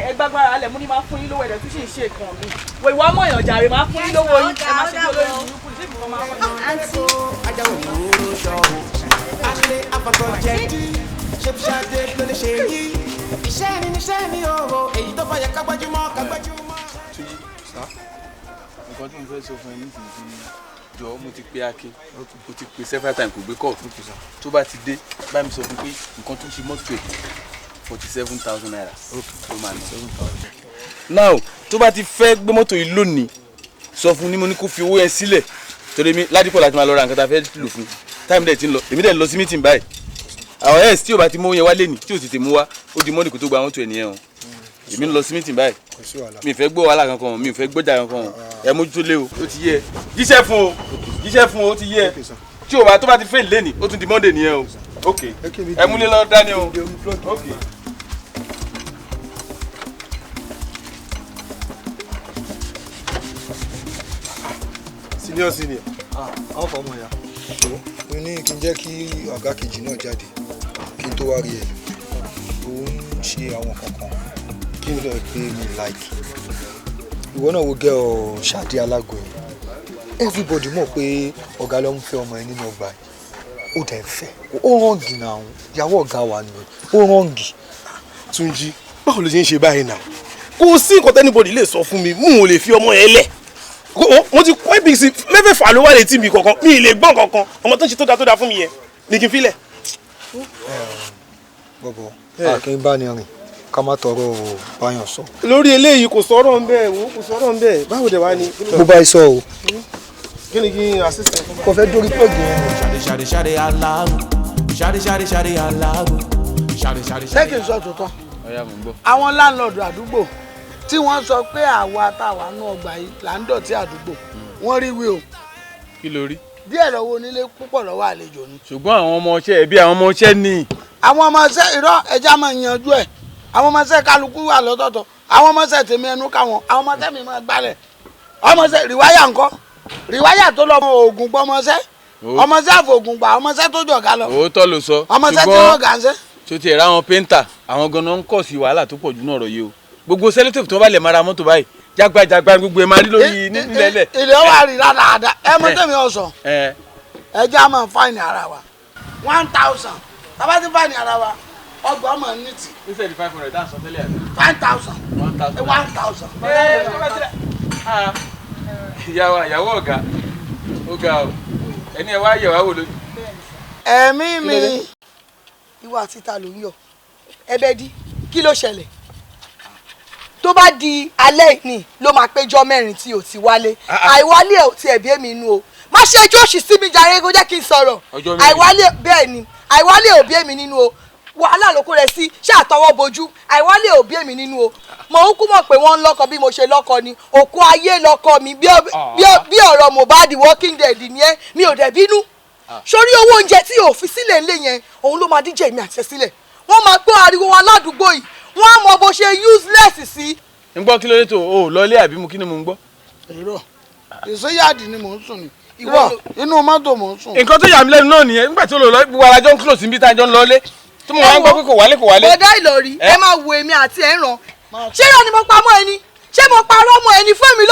ẹgbàgbára alẹ̀ mo ní máa fún yín lówó ẹ̀dẹ̀ tún ṣì ń ṣe kan mi wo ìwà ọmọ èèyàn jàre máa fún yín lówó yín ẹ máa ṣe bí olórí burúkú ní ìfowópamọ́ máa fún nǹkan tí mo fẹ́ sọ fún ẹ nísìnyí jọ mo ti pe Akin mo ti pe several times kò gbé kọ́ tó bá ti dé bá mi sọ fún pé nǹkan tó ń ṣe mọ́tò ẹ̀ 47,000 naira ló máa ná. now tó bá ti fẹ́ gbé mọ́tò yìí lónìí sọ fún ni mo ní kó fi owó yẹn sílẹ̀ torí mi ládìpọ̀ láti máa lọ ra nǹkan tá a fẹ́ lò fún táìmù dẹ̀ ti ń lọ èmi dẹ̀ ń lọ sí meeting báyìí àwọn ẹ̀ tí o bá ti mú yẹn wá lé ní tí o sì ti mú wá ó di mọ́nì kó tó gba mọ́tò ẹ̀ nìyẹn o èmi ń lọ sí meeting báyìí mi fẹ́ gbọ́ wàhálà kankan mi fẹ́ gbọ́jà kankan ẹ mójútó lé o ó ti yẹ jíṣẹ́ fún o ó ti yẹ tí o bá tó bá ti fail lẹ́nìí ó tún di Monday nìyẹn o ok ẹ múlẹ̀ lọ dání o ok. senior àwọn fọmọ ya mo ní kí n jẹ́ kí ọ̀gá kejì náà jáde kí n tó wá rí ẹ òun ṣe àwọn kankan kí n lọ pé mi like ìwọ náà wo gẹ ọ Ṣadé Alágbo ẹ everybody mọ̀ pé ọ̀gá ló ń fẹ́ ọmọ ẹ nínú ọgbà ẹ ó dẹ̀ fẹ́ ó rọǹgì náà ìyàwó ọ̀gá wa ni ó rọǹgì. Túnjí báwo ló ṣe ń ṣe báyìí náà kò sí nǹkan tẹ́nibọ̀dì lè sọ fún mi mú un lè fi ọmọ yẹn lẹ̀ mo ti kọ́ ibi sí mẹ́fẹ̀ẹ́fà ló wà létí mi kankan mi ì lè gbọ́n kankan ọmọ tó ń ṣe tó dáa fún mi yẹn ní kí n filẹ̀. bọ̀bọ̀ kí n bá ní rìn ká má tọrọ báyọ̀ sọ. lórí eléyìí kò sọ̀rọ̀ ń bẹ́ẹ̀ kò sọ̀rọ̀ ń bẹ́ẹ̀ báwo dẹ̀ wá ni. mo bá yí sọ o. kí ni kí n assist ẹ fún mi. kò fẹ́ dórí pẹ̀lú yẹn. Ṣadé Alágbo Ṣadé Alágbo. ṣé kì í sọ tòótọ́ àwọn láńlọ́ọ̀dù àdúgbò tí wọ́n sọ pé àwa táwa náà ọgbà yìí là ń dọ̀tí àdúgbò wọ́n rí wí o. kí ló rí. díẹ̀ lọ́wọ́ onílé púpọ̀ lọ́wọ́ àlejò ni. ṣùgbọ́n àwọn ọmọ ọṣẹ́ ẹbí àwọn ọmọ ọṣẹ́ ni. àwọn ọmọ ọṣẹ́ irọ́ ẹja máa yanjú ẹ̀ àwọn ọmọ ọṣẹ́ kálukú wà lọ́tọ̀ọ̀tọ̀ àwọn ọmọ ọṣẹ́ tèmi ẹnu káwọn àwọn ọmọ ọṣẹ́ mi máa gbálẹ̀ ọmọ ọṣẹ́ rìwáyà ńkọ́ rìwáyà tó lọ oògùn gbọ́ ọmọ ọṣẹ́ ọmọ ọṣẹ́ àfọ̀gùn gbà ọmọ ọṣẹ́ tó jọ̀gá lọ. òótọ́ ló sọ ọmọ ọṣẹ́ tí wọ́n gà ń ṣe. tó ti ẹ̀rọ àwọn pẹ́ńtà àwọn ganan ń kọ̀ sí wàhálà tó pọ̀ jù náà rọ̀ yìí o gbogbo sẹ́lẹ̀tẹ̀fù tó bá lè mara mọ́tò báyìí jágbajàgba gbogbo ẹ̀ máa rí lórí nílẹ̀. ilé wa rí dáadáa ẹ mọ tẹ̀mí ọ̀sán ẹ jẹ́ àmọ́ fáìnì ara wa 1,000 tábà ti fáìnì ara wa ọgbà ọmọ nìtì. níṣẹ́ di 500 dáhùn sọ tẹ́lẹ̀ àná. 1,000. ìyàwó ọ̀gá ó ga ọ ẹni ẹ wá yẹ̀ wá wò lójú. ẹ̀mí mi. ìwà àti ta ló ń yọ ẹ̀bẹ̀ dí kí ló ṣẹlẹ̀ tó bá di alẹ́ ìní ló máa péjọ mẹ́rin tí ò ti wálé àìwálé ò ti ẹ̀bí èmi inú o má ṣe ẹjọ́ òṣì sí mi jàre kó jẹ́ kí n sọ̀rọ̀ àìwálé bẹ́ẹ̀ ni àìwálé ò bí èmi nínú o wàhálà ló kó rẹ sí ṣàtọwọ́ bojú àìwálé ò bí èmi nínú o mo ń kú mọ̀ pé wọ́n ń lọ́kọ bí mo ṣe lọ́kọ ni òkú ayé lọ́kọ mi bí ọ̀rọ̀ Mohbad Walking Dead ni ẹ́ mi ò dẹ̀ bínú sórí owó oúnjẹ tí ò fi sílẹ̀ ńlẹ̀ yẹn òun ló máa díje mi àti ẹ sílẹ̀ wọ́n máa gbọ́ ariwo wa ládùúgbò yìí wọ́n á mọ bó ṣe useless sí. ń gbọ́ kí ló dé tó o lọlé àbí mo kí ni mo ń gbọ́. èrò ìsọyàdì ni mò ń sùn ni ìwọ inú mọ́tò mò ń sùn. nǹkan tó yà mí lẹ́nu náà nìyẹn nígbà tí olùlọ gbogbo alájọ ń close níbi tá a jọ ń lọlé tí mo wá ń gbọ́ pé kò wálé. bọ̀dá Ìlọrí ẹ máa wo èmi àti ẹ̀ ràn ṣé yóò ní mo pamọ́ ẹni ṣé mo parọ́ mọ́ ẹni fún mi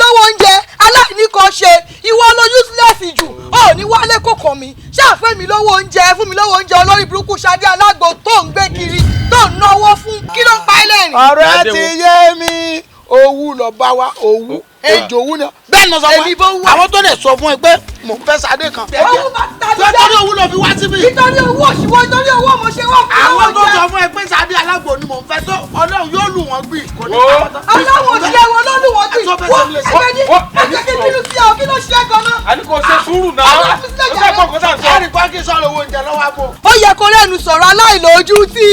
lọ́wọ́ oúnjẹ aláìní kan ṣe ìwọ ló useless jù ó ní wálé kò kàn mí ṣáàfẹ́ mi lọ́wọ́ oúnjẹ olórí burúkú Ṣadé Alágbo tó ń gbé kiri tó ń náwó fún kí ló ń pa ẹlẹ́rìn. ọ̀rẹ́ ti yé mi owú lọ bá wa owú ejò owú ni bẹ́ẹ̀ ni mo sọ fún ẹ àwọn tó lè sọ fún ẹ pé mò ń fẹ́ Ṣadé kan tó owú lọ fi wá sí síbí. nítorí owó òṣìwọ́ nítorí owó mo ṣe wọ́n fún àwọn tó owó sọ jẹ. fún ẹ pé Ṣadé Alágbo ni mò ń fẹ́ tó Ọlọ́run yóò lù wọ́n gbì kò ní pàtó. ọlọ́wọ́ ṣe wọn lọ́dún wọn tí wọ́n ẹgbẹ́ni ẹgbẹ́ kí kí ló ṣe ọ kí ló ṣe gan-an. àní kò ṣe sùúrù náà ó fẹ́ gbọ́ kó tà ń sọ. ẹnì kan kí sọ̀rọ̀ owó oúnjẹ lọ́wọ́ àpò. ó yẹ kó lẹ́nu sọ̀rọ̀ aláìlójútì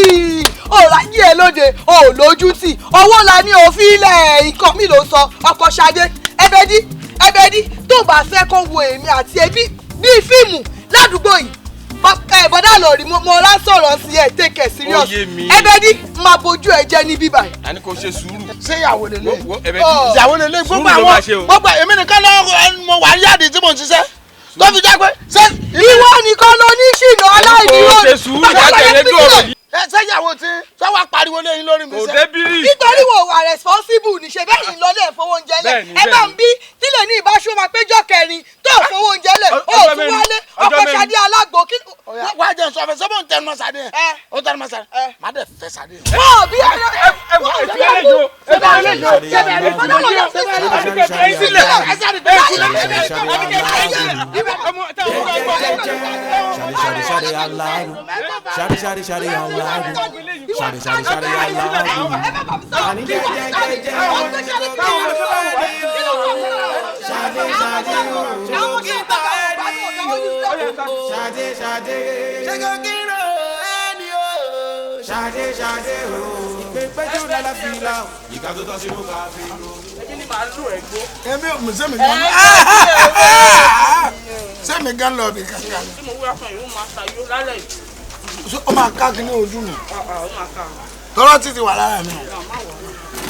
ó ráyè ẹ lóde ó lójútì owó la ní òfin ilẹ̀ nǹkan mi ló sọ ọkọ̀ Ṣadé ẹbẹdí tó bá fẹ́ kó wo èmi àti ẹbí bíi fíìmù ládùúgbò yìí bọ́dà lọ rí mo rá sọ̀rọ̀ sí ẹ take it serious ẹbẹdí máa bójú ẹ jẹ ní bíbá yìí. àní kò ṣe sùúrù. ṣé ìyàwó lélẹ̀ ẹbẹdí ìyàwó lélẹ̀ gbogbo èmi nìkan lọ́wọ́ mo wà ní àdì tí mo ń ṣiṣẹ́ tó fi jẹ́ pé ṣé. ìwọ nìkan ló ní ṣìnà aláìníwọ̀n. kò ṣe sùúrù jáde lẹ́jọ́ ọ̀rọ̀ yìí. ṣé ìyàwó tí ṣé wàá pariwo lẹ́yìn lórí mi. kò débìrì. nítorí wo wà responsible ní ṣe bẹ́ẹ̀ yìí lọ́lẹ̀ fowó oúnjẹ lẹ̀ ẹ bá ń bí tílẹ̀ ní ìbáṣọ máa péjọ kẹrin tó fowó oúnjẹ lẹ̀ ó tún wálé ọkọ̀ Ṣadé Alágbo kí. wá jẹ́ sọ fẹ́ sọ́bọ̀ ń tẹnu mọ́ Ṣadé yẹn ó tẹnu mọ́ Ṣadé má dẹ̀ fẹ́ Ṣadé. wọ́n bí Shadi Alágbo. Shadi Alágbo. Ani je Shadi Ìpéjú lálá fìlà ìka tó tọ́ sí mú ká fi ro. Èmi ni màá lù ẹ̀ gbó. Èmi ò mú sẹ́mi gan. Sẹ́mi gan lọ bí kankan. tí mo wúra fún ìwọ máa ṣàyò lálẹ́ yìí. Ó máa ká kí ní ojú mi. ó máa ká. Tọ́lọ́ títí wà lára mi.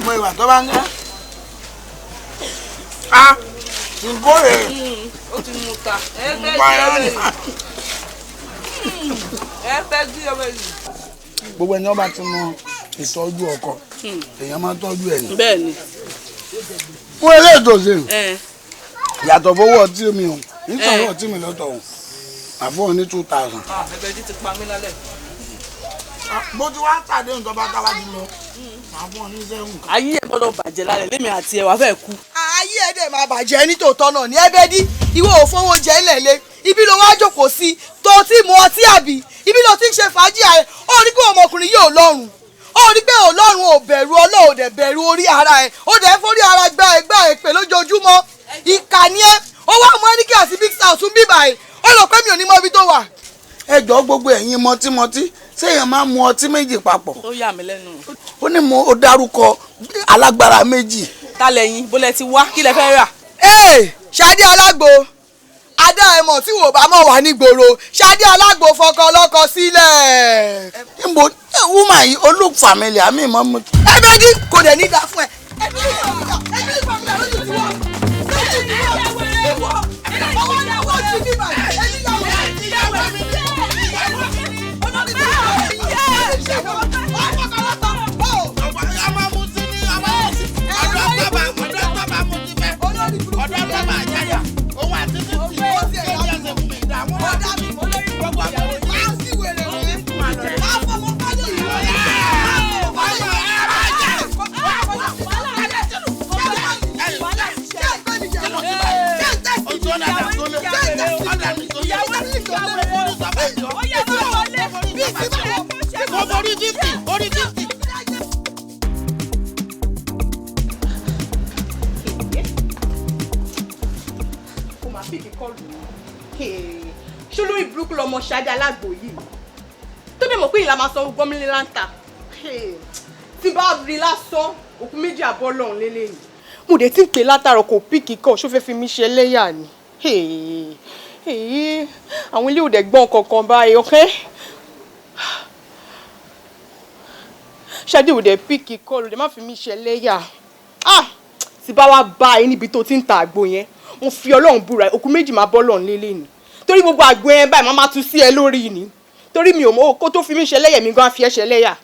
Mo ìwà tó bá ń gẹ́. Nǹkó rẹ̀. ó ti mú ta. ẹ fẹ́ gbé ọmọ yìí. Gbogbo ẹni ọba ti mọ ìtọ́jú ọkọ èèyàn máa tọ́jú ẹ̀yìn. bẹ́ẹ̀ni. fún eléyìí tó ṣe yàtọ̀ fowó ọtí mi o nítorí ọtí mi lọ́tọ̀ o àfọ̀ ní 2000. ẹgbẹ́ jí ti pa mí lálẹ́. bó ti wá pàdé nǹkan bá táwa ti lọ àfọ̀ ní 7. ayé ẹ̀ gbọ́dọ̀ bàjẹ́ lálẹ́ lémi àti ẹ̀ wá fẹ́ kú. ayé ẹ̀ dẹ̀ máa bàjẹ́ nítòótọ́ náà ní ẹbẹ́dí ìwọ ò fowó oúnjẹ ńlẹ̀lẹ̀ ibi ló wá jókòó sí tó ti mu ọtí àbí ibi ló ti ń ṣe fàájì ààrẹ ó rí pé ọmọkùnrin yóò lọ́rùn ó rí pé Ọlọ́run ò bẹ̀rù Ọlọ́run dẹ̀ bẹ̀rù orí ara ẹ̀ ó dẹ̀ forí ara gbá ẹ̀pẹ̀ lójoojúmọ́ ìkànnì ẹ̀ ó wá mú ẹnikẹ́ àti big south tún bíbà ẹ̀ ó lọ pé mi ò ní mọ ibi tó wà. ẹ jọ gbogbo ẹ̀yin mọtímọtí séèyàn máa mu ọtí méjì papọ̀. ó yà mí lẹ́nu. ó ní mo dárúkọ alágbára méjì. ta lẹ́yìn bó lẹ ti wá kí lẹ fẹ́ rà. Ṣadé Alágbo adá ẹmọ tí wò bá mọ wà nígboro Ṣadé Alágbo fọkọ lọkọ sílẹ̀. níbo wúmà yìí olú family àmì ìmọ̀ mu. ẹbẹ́dí kò dẹ̀ ní dá fún ẹ. ẹbí ìfọ̀mùdà lójú tí wọ́n lójú tí wọ́n èèwọ̀ ọwọ́ ni àwọn ti bí bàjẹ́ ẹbí ìyàwó ìyàwó mi olórí bí wọ́n ṣe wọ́n ọkọ̀ lọ́tọ̀ ó. a máa mú sí ní àwọn ọ̀dọ́ bàbá mú sí fẹ́ ọ̀dọ́ bàbá àjáyà òun àti títì ó sì ẹ̀sẹ̀ fún mi ìdààmú ọ̀dà mi gbogbo àbúrò yìí á sì wèrè rẹ̀ á fọmọ fájò yìí lọ yá ṣé olórí burúkú lọmọ Ṣadé Alágbo yìí tó dé mọ̀ pé ìlà máa sanwó gbọ́mílé láǹtà tí bá rí lásán òkú méjì àbọ̀ lọ́hùn lélẹ́yìn. mo dé tí ń pè látàrọ̀ kò píkì kọ́ ṣó fẹ́ fi mí ṣe lẹ́yà ni àwọn ilé òde gbọ́n kankan báyìí ọ̀kẹ́ Ṣadé òde píkì kọ́ lòdì má fi mí ṣe lẹ́yà tí bá wá bá ẹ níbi tó ti ń ta àgbo yẹn mo fi Ọlọ́run búra òkú méjì máa bọ́ lọ́hùn lélẹ́yìn torí gbogbo àgbo yẹn báyìí máa tú sí ẹ lórí ni torí mi ò mọ kó tó fi mí ṣe lẹ́yà mi gan fi ẹ ṣe lẹ́yà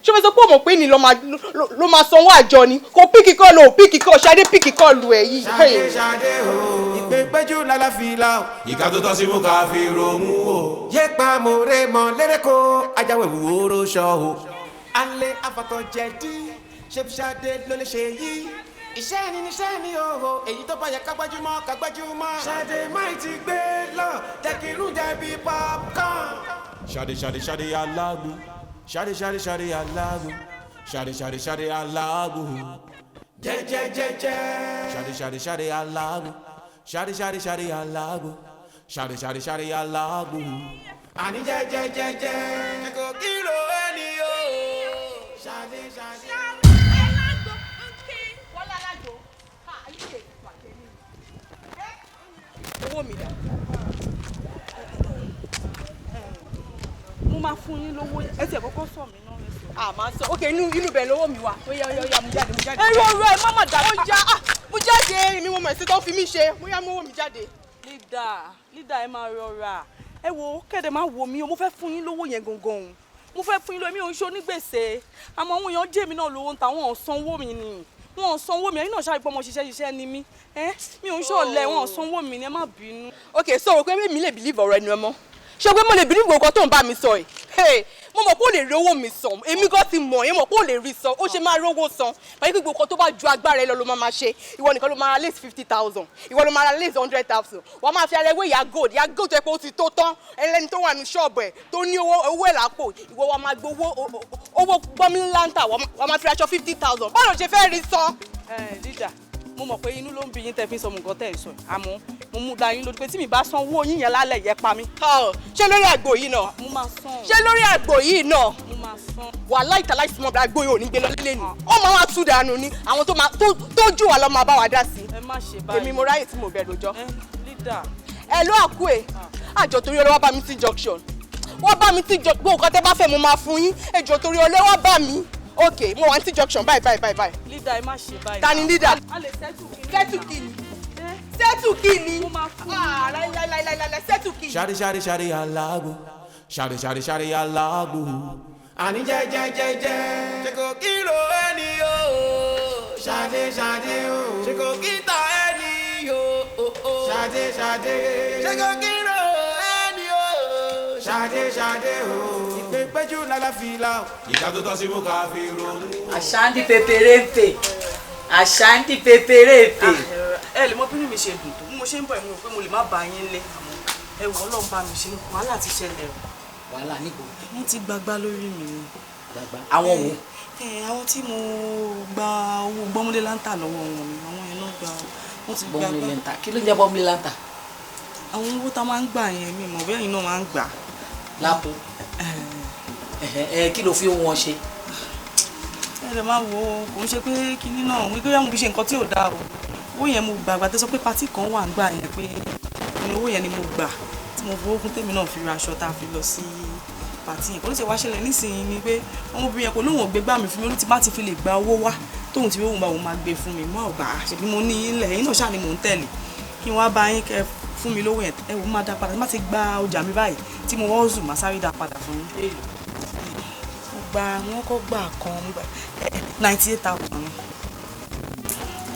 ṣé fẹ́ sọ pé ọmọ pé ní ló máa sanwó àjọ ni kò píkì kọ́ lò píkì kọ́ Ṣadé píkì kọ́ lù ẹ̀ yìí. Ṣadé o ìpéjú lálá fìlà ìka tó tọ́ sí mú ká fi romú o. yé pa mo rè mọ lérèkó ajáwé wúro ṣọ o. alẹ́ afatọ̀ jẹ̀dí ṣé Ṣadé ló lè ṣe yìí. iṣẹ́ ni òhò èyí tó bá yẹ ká gbájúmọ́ ká gbájúmọ́. Ṣadé máì ti gbé lọ jẹ́ kí irú jẹ bí popcorn. Ṣadé ṣadé ṣadé alágbo. Ṣadé ṣadé ṣadé alágbo. Ṣadé ṣadé ṣadé alágbo. Jẹjẹjẹjẹ. Ṣadé ṣadé ṣadé alágbo. Ṣadé ṣadé ṣadé alágbo. Ṣadé ṣadé ṣadé alágbo. Àní jẹjẹjẹjẹ. Kò kílò ẹni o. Ṣadé ṣadé. Owó mi dà. Mo máa fún yín lówó ẹ ti ẹ̀ kọ́kọ́ sọ mí náà lẹ́sọ̀. Máa sọ ok inú bẹ̀ lówó mi wà ó yá mú jáde mú jáde. ẹrú ọ̀rọ̀ ẹ má mà dá. ó já mú jáde èmi mo mọ̀ sí tó fi mí ṣe mo yá mú owó mi jáde. lídà ẹ máa rọra ẹ wo kẹ́dẹ̀ máa wò mí o mo fẹ́ fún yín lówó yẹn gangan mo fẹ́ fún yín lówó mi ò ń ṣe onígbèsè àmọ́ àwọn èèyàn jẹ́ mi náà lówó ń ta wọn ò sanwó mi ni wọn ò sanwó mi ẹ̀yin náà ṣáà pé ọmọ ṣiṣẹ́ ni mí mi ò ń ṣọ̀lẹ wọn ò sanwó mi ni ẹ má bínú. ok so rò pé mi lè believe ọ̀rọ̀ ẹnu ẹ mọ́ ṣé pé mo lè believe nǹkan tó ń bá mi sọ ẹ̀ mo mọ̀ pé ó lè rí owó mi san èmi gan ti mọ̀ ẹ́ mọ̀ pé ó lè rí san ó ṣe máa rówó san báyìí pé gbogbo tó bá ju agbára ẹ lọ ló máa ṣe ìwọ nìkan ló máa ra lace 50,000 ìwọ ló máa ra lace 100,000 wọ́n máa fi ara ẹwé ìyá gold tó yẹ pé ó ti tó tán ẹlẹ́ni tó wà ní ṣọ́ọ̀bù ẹ̀ tó ní owó ẹ̀ lápò ìwọ wa máa gbowó owó gbọ́míláńtà wọ́n máa fi aṣọ 50,000 báwo ló ṣe fẹ́ rí san. dídà mo mọ̀ pé inú ló ń bí yín tẹ́ fi ń sọ nǹkan tẹ́ ẹ̀ sọ àmọ́ mo mú da yín lójú pé tí mi bá san owó yín yẹn lálẹ́ yẹn pa mí. ṣé lórí àgbò yìí náà. mo máa san. ṣé lórí àgbò yìí náà. mo máa san. wàhálà ìtàláìsí mọ̀ bí àgbò yìí ò ní gbé lọ lélẹ̀ ni. ó máa wá tú dànù ni àwọn tó jù wá lọ máa bá wa dá sí. ẹ má ṣe báyìí. èmi mo ráyè tí mo bẹ̀ lójọ́. lídà. ẹ ló àkú ẹ àjọ torí ọlọ́wọ́ bá mi sí junction wọ́n bá mi sí gbogbo nǹkan tẹ́ bá fẹ́ mo máa fún yín ẹjọ́ torí ọlọ́wọ́ bá mi ok mo wà ní sí junction báyìí. lídà ẹ má ṣe báyìí. ta ni lídà. a lè sẹ́tù kí ni sẹ́tù kí ni láìláìláìláìláì sẹ́tù kí ni. Ṣadé ṣadé ṣadé alágbo. Ṣadé ṣadé ṣadé alágbo. Àní jẹjẹjẹjẹ. Ṣé kò kílò ẹni o. Ṣadé ṣadé o. Ṣé kò kíta ẹni o. Ṣadé ṣadé. Ṣé kò kílò ẹni o. Ṣadé ṣadé o. Ìpè péjú lálàfíà o. Ìka tó tọ́ sí mú ká fi ronú. Àṣàǹdì pèpèrèfè àṣàǹdì pèpèrèfè. ẹ lè mọ bí mi ṣe dùn tó bí mo ṣe ń bọ̀ ẹ̀mí ò pé mo lè má bá yín lé àmọ́ ẹ wọ Ọlọ́run bá mi ṣe wàhálà ti ṣẹlẹ̀ o. wàhálà níbo. wọ́n ti gbàgbá lórí mi ni. gbàgbá àwọn wo. àwọn tí mo gba owó gbọ́múlé láńtà lọ́wọ́ wọn ni àwọn yẹn náà gba wọ́n ti gbàgbá. gbọ́múlé láńtà kí ló ń jẹ́ gbọ́múlé láńtà. àwọn owó tá a máa ń gbà yẹn mi mọ̀ bẹ́ẹ̀ yín náà máa ń gbà. lápò kí ló fi owó wọn ṣe. ẹ lè máa wo kò ń ṣe pé kinní náà wípé yàgò fi ṣe nǹkan tí ò dáa o owó yẹn mo gbà àgbà tẹ sọ pé patí kan wà ń gbà yẹn pé owó yẹn ni mo gbà tí mo fowó fún tèmi náà fi ra aṣọ tá a fi lọ sí patí yẹn kò ní ṣe wá ṣẹlẹ̀ nísìnyí ni pé ọmọbìnrin yẹn kò lóun ò gbé gbà mí fún mi olú ti bá ti fi lè gba owó wá tóun ti fi òun bá òun máa gbé fún mi mọ́ ọ̀gbà ṣèbí mo ní ilẹ̀ yín náà ṣáà ni mò ń tẹ̀lé kí wọ́n á bá yín kẹ́ fún mi lówó yẹn ẹ wò ó máa dá padà tí má ti gba ọjà mi báyìí tí mo wọ́n zù má sáré dá padà fún yín. Wọ́n kọ́ gbà kan 98,000.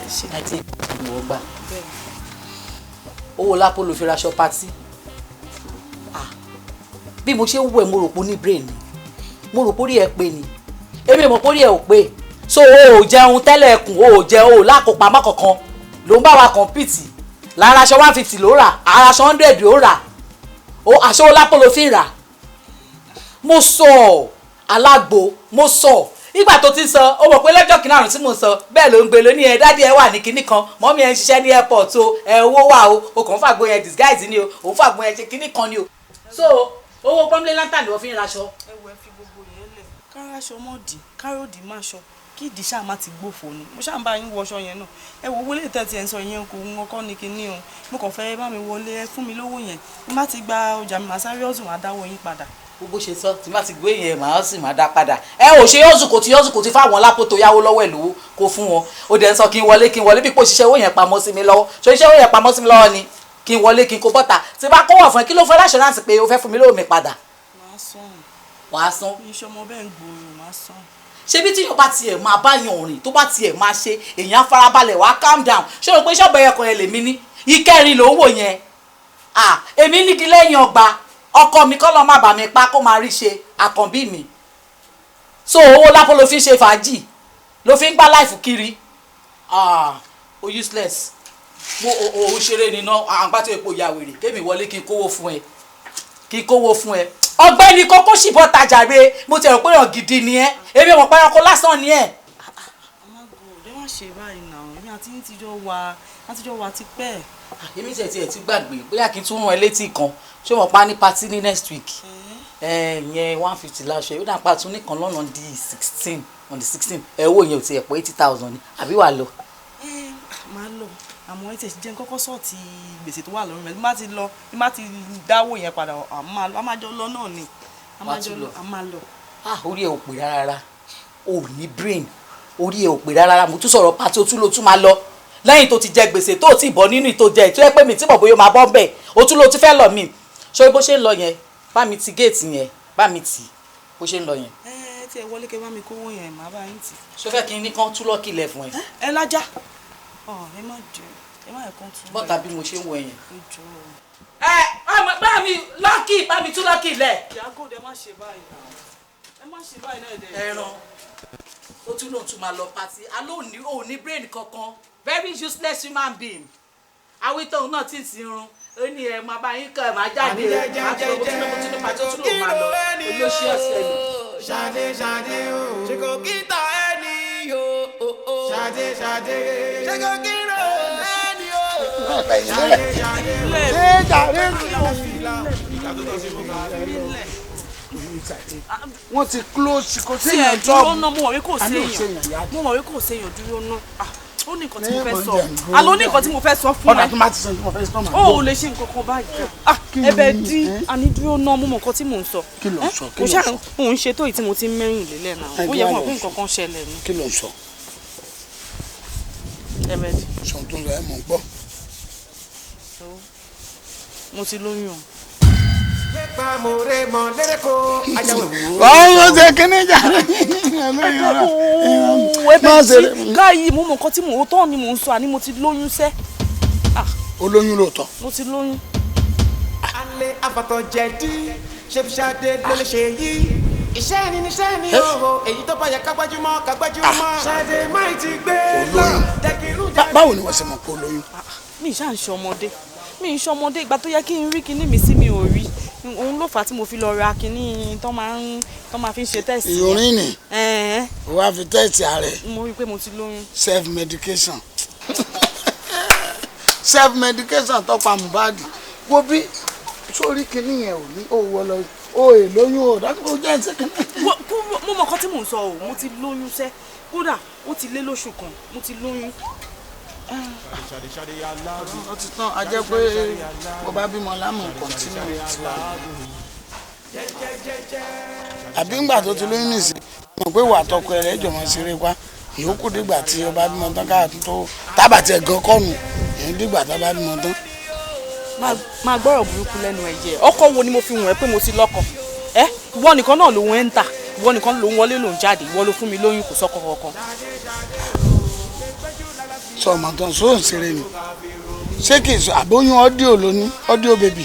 98,000 ni wọ́n gbà. owó lápò ló fi raṣọ pátí. bí mo ṣe ń wọ ẹ mo rò pé ó ní brain ni mo rò pé orí ẹ pé ni èmi mọ̀ pé orí ẹ ò pé so o ò jẹun tẹ́lẹ̀ ẹkùn o ò jẹ o lákòópa má kankan ló ń bá wa compete lára aṣọ 150 ló rà ara aṣọ 100 ló rà aṣọ lápò ló fi rà mo sọ alágbo mo sọ ìgbà tó ti sọ ó mọ̀ pé lọ́jọ́ kìnnà àrùn tí mo sọ bẹ́ẹ̀ ló ń gbé lóní ẹ dádì ẹ wà ní kinní kan mọ́mí ẹ ń ṣiṣẹ́ ní airport o ẹ owó wà o kàn ń fàgbó yẹn disguise ni o òun fàgbó yẹn ṣe kinní kan ni o. so owó pọ́nlé lantern ni wọ́n fi ń raṣọ. ẹ wo ẹ fi gbogbo yẹn lẹ káraṣọ mọ́ọ̀dì káròdì má ṣọ kí ìdí ṣáà má ti gbófo ni mo ṣáà ń bá yín wọṣọ yẹn náà ẹ wo wọlé tẹ́tí ẹ̀ ń sọ yẹn kò ń ọkọ ní kinní o mo kàn fẹ́ bá mi wọlé ẹ fún mi lówó yẹn bí má ti gba ọjà mi màá sáré ọ̀sùn wá dáwọ́ yín padà. gbogbo ṣe sọ tí má ti gbé yẹn màá sì má dá padà ẹ ò ṣe yọ́sùn kò tí fáwọn lápò tó yáwó lọ́wọ́ ẹ̀ lówó kó fún wọn ó dẹ̀ ń sọ kí n wọlé bí kò ṣiṣẹ́ owó yẹn pamọ́ sí mi lọ́wọ́ ṣe iṣẹ́ owó yẹn pamọ́ sí mi lọ́wọ́ ni kí n wọlé kí n kó bọ́tà tí bá kọ́wọ́ fún ẹ kí ló fẹ́ láṣọ́ránsì pé o fẹ́ fún mi lówó mi padà. wàá san. iṣẹ́ ọmọ bẹ́ẹ̀ ń gbòòrò máa san. ṣebí tí yóò bá tiẹ̀ máa bá yan rìn tó bá tiẹ̀ máa ṣe èèyàn farabalẹ̀ wá calm down ṣé o pé ṣọ́ọ̀bù ẹ̀yọkàn yẹn lèmi ní ìkẹrin ló ń wò yẹn èmi nígi lẹ́yìn ọgbà ọkọ mi kọ́ lọ́ má bà mí pa kó máa rí ṣe àkànbí mi so owó lápò ló fi ń ṣe fàájì ló fi ń gbá láìfù kiri o useless mo ò ṣeré nínú àgbàtò epo ìyá wèrè kémi wọlé kí n kówó fún ẹ kí n kówó fún ẹ ọ̀gbẹ́ni kókó sì bọ́ tajà re mo ti rò pé èèyàn gidi ni ẹ èmi ò mọ̀ pé ẹranko lásán ni ẹ. ọmọgò má ṣe báyìí náà èmi àti yín àtijọ́ wa ti pẹ́. èmi tiẹ̀ ti gbàgbé bóyá kí n tún rán ẹ létí kan ṣé mo pa ní party ní next week yẹn 150 láṣọ yóò dà pa tún nìkan lọ́nà on the 16 owó yẹn ò tiẹ̀ pọ̀ 80,000 ni àbí wàá lọ. máa lọ àmọ́ ẹ tẹ̀ jẹ́ n kọ́kọ́ sọ̀tì gbèsè tó wà lọ́rùn rẹ̀ bí má ti dáwó yẹn padà a máa jọ lọ náà ni a máa lọ. orí ẹ ò pè rárá o ò ní brain orí ẹ ò pè rárá mo tún sọ̀rọ̀ pàtó o tún ló tún máa lọ lẹ́yìn tó ti jẹ gbèsè tó ti bọ̀ nínú ìtò jẹ tó yẹ pé mi tí mọ̀ bóyá máa bọ́ bẹ́ẹ̀ o tún ló ti fẹ́ lọ mí ṣé bó ṣe ń lọ yẹn bá mi ti géètì yẹn bá mi tì bó ṣe ń lọ yẹn. tí ẹ wọlé kẹ bá mi kówó yẹn má bá yín tì. ṣó fẹ́ kí n ní kán tú lọ́ọ̀kì lẹ̀ fún ẹ. ẹ lájà ẹ má jẹ ẹ má yẹ kán tú. bọ́tà bí mo ṣe ń wọ yẹn. bá mi lọ́ọ̀kì bá mi tú lọ́ọ̀kì lẹ̀. ìyàgò ẹ má ṣe báyìí náà ẹran ó tún lóun tún máa lọ pàtì aló ò ní brain kankan very useless human being awítọ̀ náà ti ti run ó ní ẹ máa bá yín kàn máa jáde máa tó lóko tún ní pàtó tún lóun máa lọ olóṣì ọ̀sẹ̀ lò. ṣadé o ṣe kò kí ta ẹni o ṣadé ṣe kò kí ro ẹni o wọ́n ti close kò sí èèyàn dúró ná mo mọ̀ wí kò séèyàn dúró ná ó ní nǹkan tí mo fẹ́ sọ àlọ́ ní nǹkan tí mo fẹ́ sọ fún ẹ ọ̀dà tó má ti sọ tí mo fẹ́ sọ mà. ó ò lè ṣe nǹkan kan báyìí ẹ̀bẹ̀ dí àní dúró ná mo mọ̀ nǹkan tí mò ń sọ. kí ló ń sọ mo ṣáà mò ń ṣe tó yìí tí mo ti ń mẹ́rìn lélẹ̀ náà ó yẹ kó mọ̀ pé nǹkan kan ṣẹlẹ̀ ni. kí ló ń sọ. ẹ̀bẹ̀ dí. sọ tó lọ ẹ mọ̀ gbọ́. mo ti lóyún o. báwo ṣe kíní jà káyì mo mọ nǹkan tí mò ń tọ́ ni mò ń sọ àní mo ti lóyún sẹ́. olóyún lóòótọ́. mo ti lóyún. alẹ́ àbàtọ̀ jẹ̀dí ṣe fi ṣáde ló lè ṣe yí iṣẹ́ ni níṣẹ́ ni òhò èyí tó bá yẹ kágbájúmọ́ ṣáde máì ti gbé lọ dẹ́kirú jáde. báwo ni wọ́n ṣe mọ̀ pé olóyún. mi ì ṣáà ń ṣe ọmọdé ìgbà tó yẹ kí n rí kinní mi sí mi ò rí òun ló fà á tí mo fi lọ ra kinní tó máa fi ń ṣe tẹ́sì. ìyọrin ni o wá fi tẹ́sì ààrẹ. mo rí i pé mo ti lóyún. self medication tọ́pa Mohbad wo bí sórí kinní yẹn ò ní owó lọ o è lóyún o dájú kó jẹ́ ẹsẹ̀ kinní. mo mọ nǹkan tí mò ń sọ o mo ti lóyún sẹ́ kódà ó ti lé lóṣù kan mo ti lóyún. ó ti tán a jẹ́ pé bó bá bímọ lámù kọ̀ntínú àbí ńgbà tó ti lóyún nìsín mọ̀ pé wà tọkọ rẹ̀ jọmọ ṣeré pa ìyókù dìgbà tí ó bá bímọ tán káàtó tó tábàtì ẹ̀gán kọ́nù èyí dìgbà tó bá bímọ tán. máa gbọ́rọ̀ burúkú lẹ́nu ẹ̀jẹ̀ ọkọ wo ni mo fi wọ̀n ẹ́ pé mo ti lọ́kọ ìwọ nìkan náà lòun ẹ̀ ń tà ìwọ nìkan lòun wọlé lòun jáde ìwọ ló fún mi lóyún kò sọ́kọ kankan. sọ ọmọ tán sóò ń ṣeré ni ṣé kì í sọ àbóyún ọ́díò lóní ọ́díò bèbí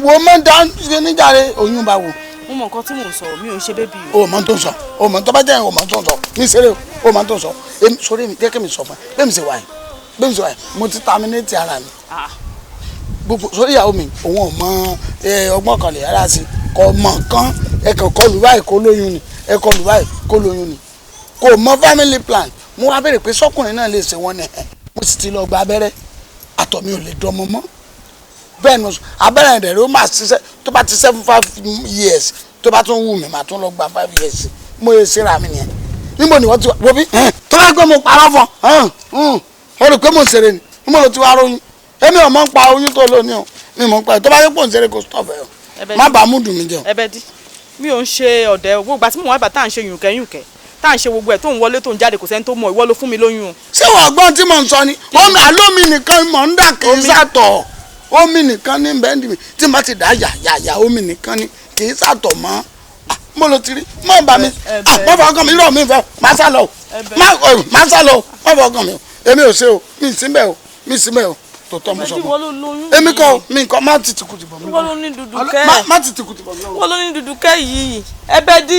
wo mọ dá níjàre oyún bá wò. mo mọ nǹkan tí mò ń sọ mi ò ń ṣe bébì o. o mọ tó ń sọ o mọ tó bá jẹ́ o mọ tó ń sọ ní ṣeré o mọ tó ń sọ sórí mi jẹ́ mi sọ fún ẹ bẹ́ẹ̀ mi ṣe wáyé mo ti terminate ara mi gbogbo sórí ìyàwó mi òun ò mọ ọgbọ́n kan lè yára sí kò mọ nǹkan ẹ̀kọ́ kọlù báyìí kó lóyún ni ẹ̀kọ́ lù báyìí kó lóyún ni kò mọ family plan mo wá béèrè pé sọkùnrin náà lè ṣe wọn ni mo sì ti lọ gba abẹ́rẹ́ àtọ̀ mi ò lè dánmọ́ mọ́ bẹ́ẹ̀ ni abẹ́rẹ́ ìdẹ̀rẹ́ ó máa ṣiṣẹ́ tó bá ti 5 years tó bá tún wù mí màá tún lọ gba 5 years mo yẹ síra mi nìyẹn níbo ni wọ́n ti wọ́ bí tó bá gbé mo parọ́ fún ọ rò pé mo ṣeré ni níbo ló ti wá róyún èmi ò mọ̀ ń pa oyún tó lónìí o mi mọ̀ ń pa tó bá yẹ pò ń ṣeré kó stop ẹ̀ má bàa mú dùn mí jẹun. ẹ̀bẹ̀ dí mi ò ń ṣe ọ̀dẹ̀ gbogbo àti mo wà bá tá à ń ṣe yùnkẹ́ tá à ń ṣe gbogbo ẹ̀ tó ń wọlé tó ń jáde kò sẹ́ni tó mọ̀ ìwọ ló fún mi lóyún o. ṣé wàá gbọ́n tí mò ń sọ ni omi àlómi nìkan mọ̀ ń dà kì í sàtọ̀ omi nìkan ní bẹ́ẹ̀ndì mi tí n bá ti dà yà omi nìkan ní kì í sàtọ̀ mọ́ mo lọ ti rí mọ́ bá mi má fọ ọkàn mi rọ̀ mi fẹ́ má sá lọ má sá lọ má fọ ọkàn mi o èmi ò ṣe o mi ì síbẹ̀ o tó tọ́ mo sọ fún èmi kọ́ mi nǹkan má ti tìkùtì bọ̀ mi. wọ́n ló ní dúdú kẹ́ má ti tìkùtì bọ̀ mi. wọ́n ló ní dúdú kẹ́ yìí ẹ̀bẹ̀ dí.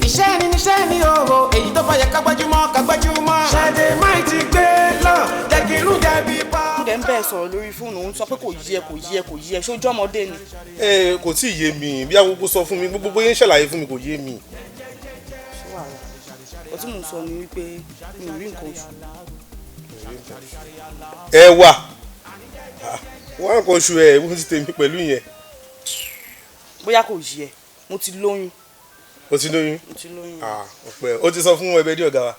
iṣẹ́ ni níṣẹ́ ni òhò èyí tó bá yẹ kágbájúmọ́ ṣáde máì ti gbé lọ jẹ́kirú jẹ̀bi pa. ń bẹ́ẹ̀ sọ̀rọ̀ lórí fóònù òun sọ pé kò yí ẹ ṣojú ọmọdé ni. Kò tí ì yé mi bí agogo sọ fún mi gbogbo yẹn ṣàlàyé fún mi kò yé mi. ṣé wàá rẹ ọtí mò ń sọ ni wípé mi ò rí nǹkan oṣù. ẹ wà wọn kàn oṣù ẹ wọ́n ti tèmi pẹ̀lú yẹn. bóyá kò yí ẹ mo ti lóyún. o ti lóyún. mo ti lóyún. ọpẹ́ o ti sọ fún ẹbẹ dí ọ̀gá wa.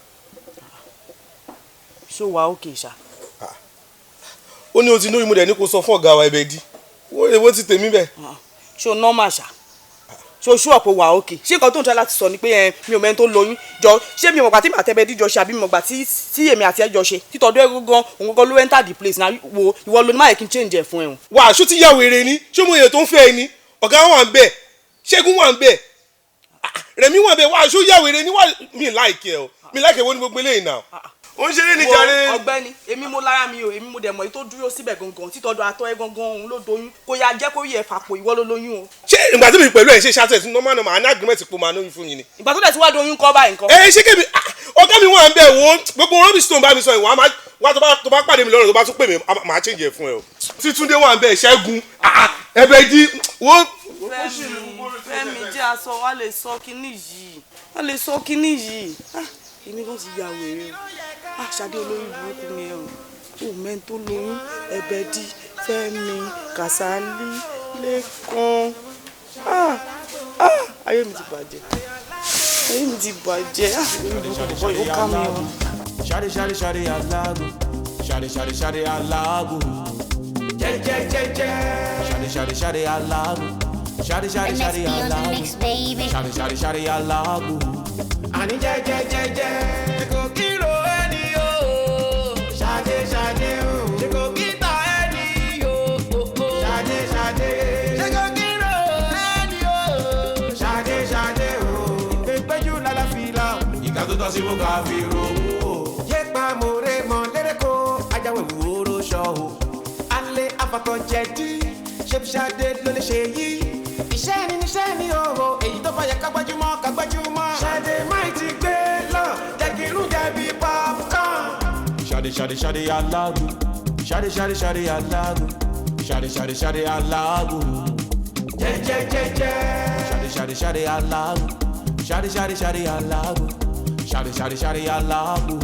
ṣó wàá òkè ṣá. ó ní o ti lóyún mo dẹ̀ ní kó sọ fún ọ̀gá wa ẹbẹ dí wọ́n ti tèmi bẹ́ẹ̀. ṣó nọ́ọ̀mà ṣá ṣó ṣú ọ̀pọ̀ wà òkè ṣé nǹkan tó ń tọ́ láti sọ ni pé mi ò mẹ́ni tó lóyún jọ ṣé mi ò mọ̀gbà tí màá tẹ́bẹ̀ díjọ ṣe àbí mi mọ̀gbà tí èmi àti ẹjọ ṣe títọ́dún ẹgbọ́n òun gangan ló enter the place náà wo ìwọ ló ní máa yẹ kí n change ẹ̀ fún ẹ o. wà á ṣó ti yà wèrè ni ṣé mo yẹ tó ń fẹ́ ẹ ni ọ̀gá wà ń bẹ̀ ṣẹ́gun wà ń bẹ̀ rẹ̀mí wà ń bẹ̀ wà á ṣó yà wèrè ni mi láìkẹ́ o mi láìkẹ́ wo ni gbogbo eléyìí náà ó ń ṣeré ní jàre. ọ̀gbẹ́ni èmi mo lára mi o èmi mo dẹ̀ mọ̀ èyí tó dúró síbẹ̀ gangan títọ́dún atọ́ ẹ gangan òun ló doyún kó yá jẹ́ kó yẹ fàpò ìwọ ló lóyún o. ṣé ìgbà tí mi pẹ̀lú ẹ̀ ṣe ṣàtẹ̀ sí normal normal àní agreement pò máa lóyún fún yín ni. ìgbà tó dẹ̀ ti wá doyún kọ́ báyìí nǹkan. ṣé kébì ọ̀gá mi wà ń bẹ̀ wo gbogbo rubbish tó ń bá mi sọ ìwà wá tó bá pàdé mi lọ́rùn tó bá tún pè mí máa change ẹ̀ fún ẹ o. títúndé wà ń bẹ̀ ṣẹ́gun ẹbẹ̀ jí wo. Fẹ́mi jẹ́ aṣọ wa lè sọ kinní yìí èmi kan ti ya wèrè o Ṣadé olórí burúkú ni ẹ o mẹ́ni tó lóyún Ẹ̀bẹ̀dì Fẹ́mi Kàsálí Lẹ́kan ayé mi ti bàjẹ́ olórí burúkú yóò ká mi o. Ṣadé alágò Ṣadé alágò jẹ́jẹ́jẹ́jẹ́ Ṣadé alágò Ṣadé alágò Ṣadé alágò àní jẹ́jẹ́jẹ́jẹ́ kò kíro ẹni o Ṣadé o kò kíta ẹni o Ṣadé kò kíro ẹni o Ṣadé o ìpéjú lálàfíà ìka tó tọ́ sí mú ká fi romú o. yépa mòrè mọ lérèkó ajáwé wúro ṣọ o alẹ́ afatọ̀ jẹ̀dí ṣé Ṣadé ló lè ṣe yí iṣẹ́ ni o èyí tó bá yẹ ká gbájúmọ́ Ṣadé máì ti gbé lọ jẹ́ kí irú jẹ́ bí popcorn. Ṣadé alágò Ṣadé alágò Ṣadé alágò jẹ́jẹ́jẹ́jẹ́ Ṣadé alágò Ṣadé alágò Ṣadé alágò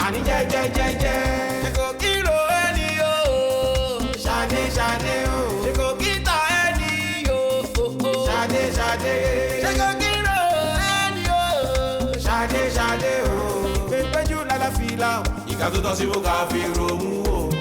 àní jẹ́jẹ́jẹ́jẹ́ kò kíro ẹni o Ṣadé o kò kíta ẹni o Ṣadé kò kíro ẹni o Ṣadé o péjú lálàfíà ìka tó tọ́ sí mú ká fi romú o.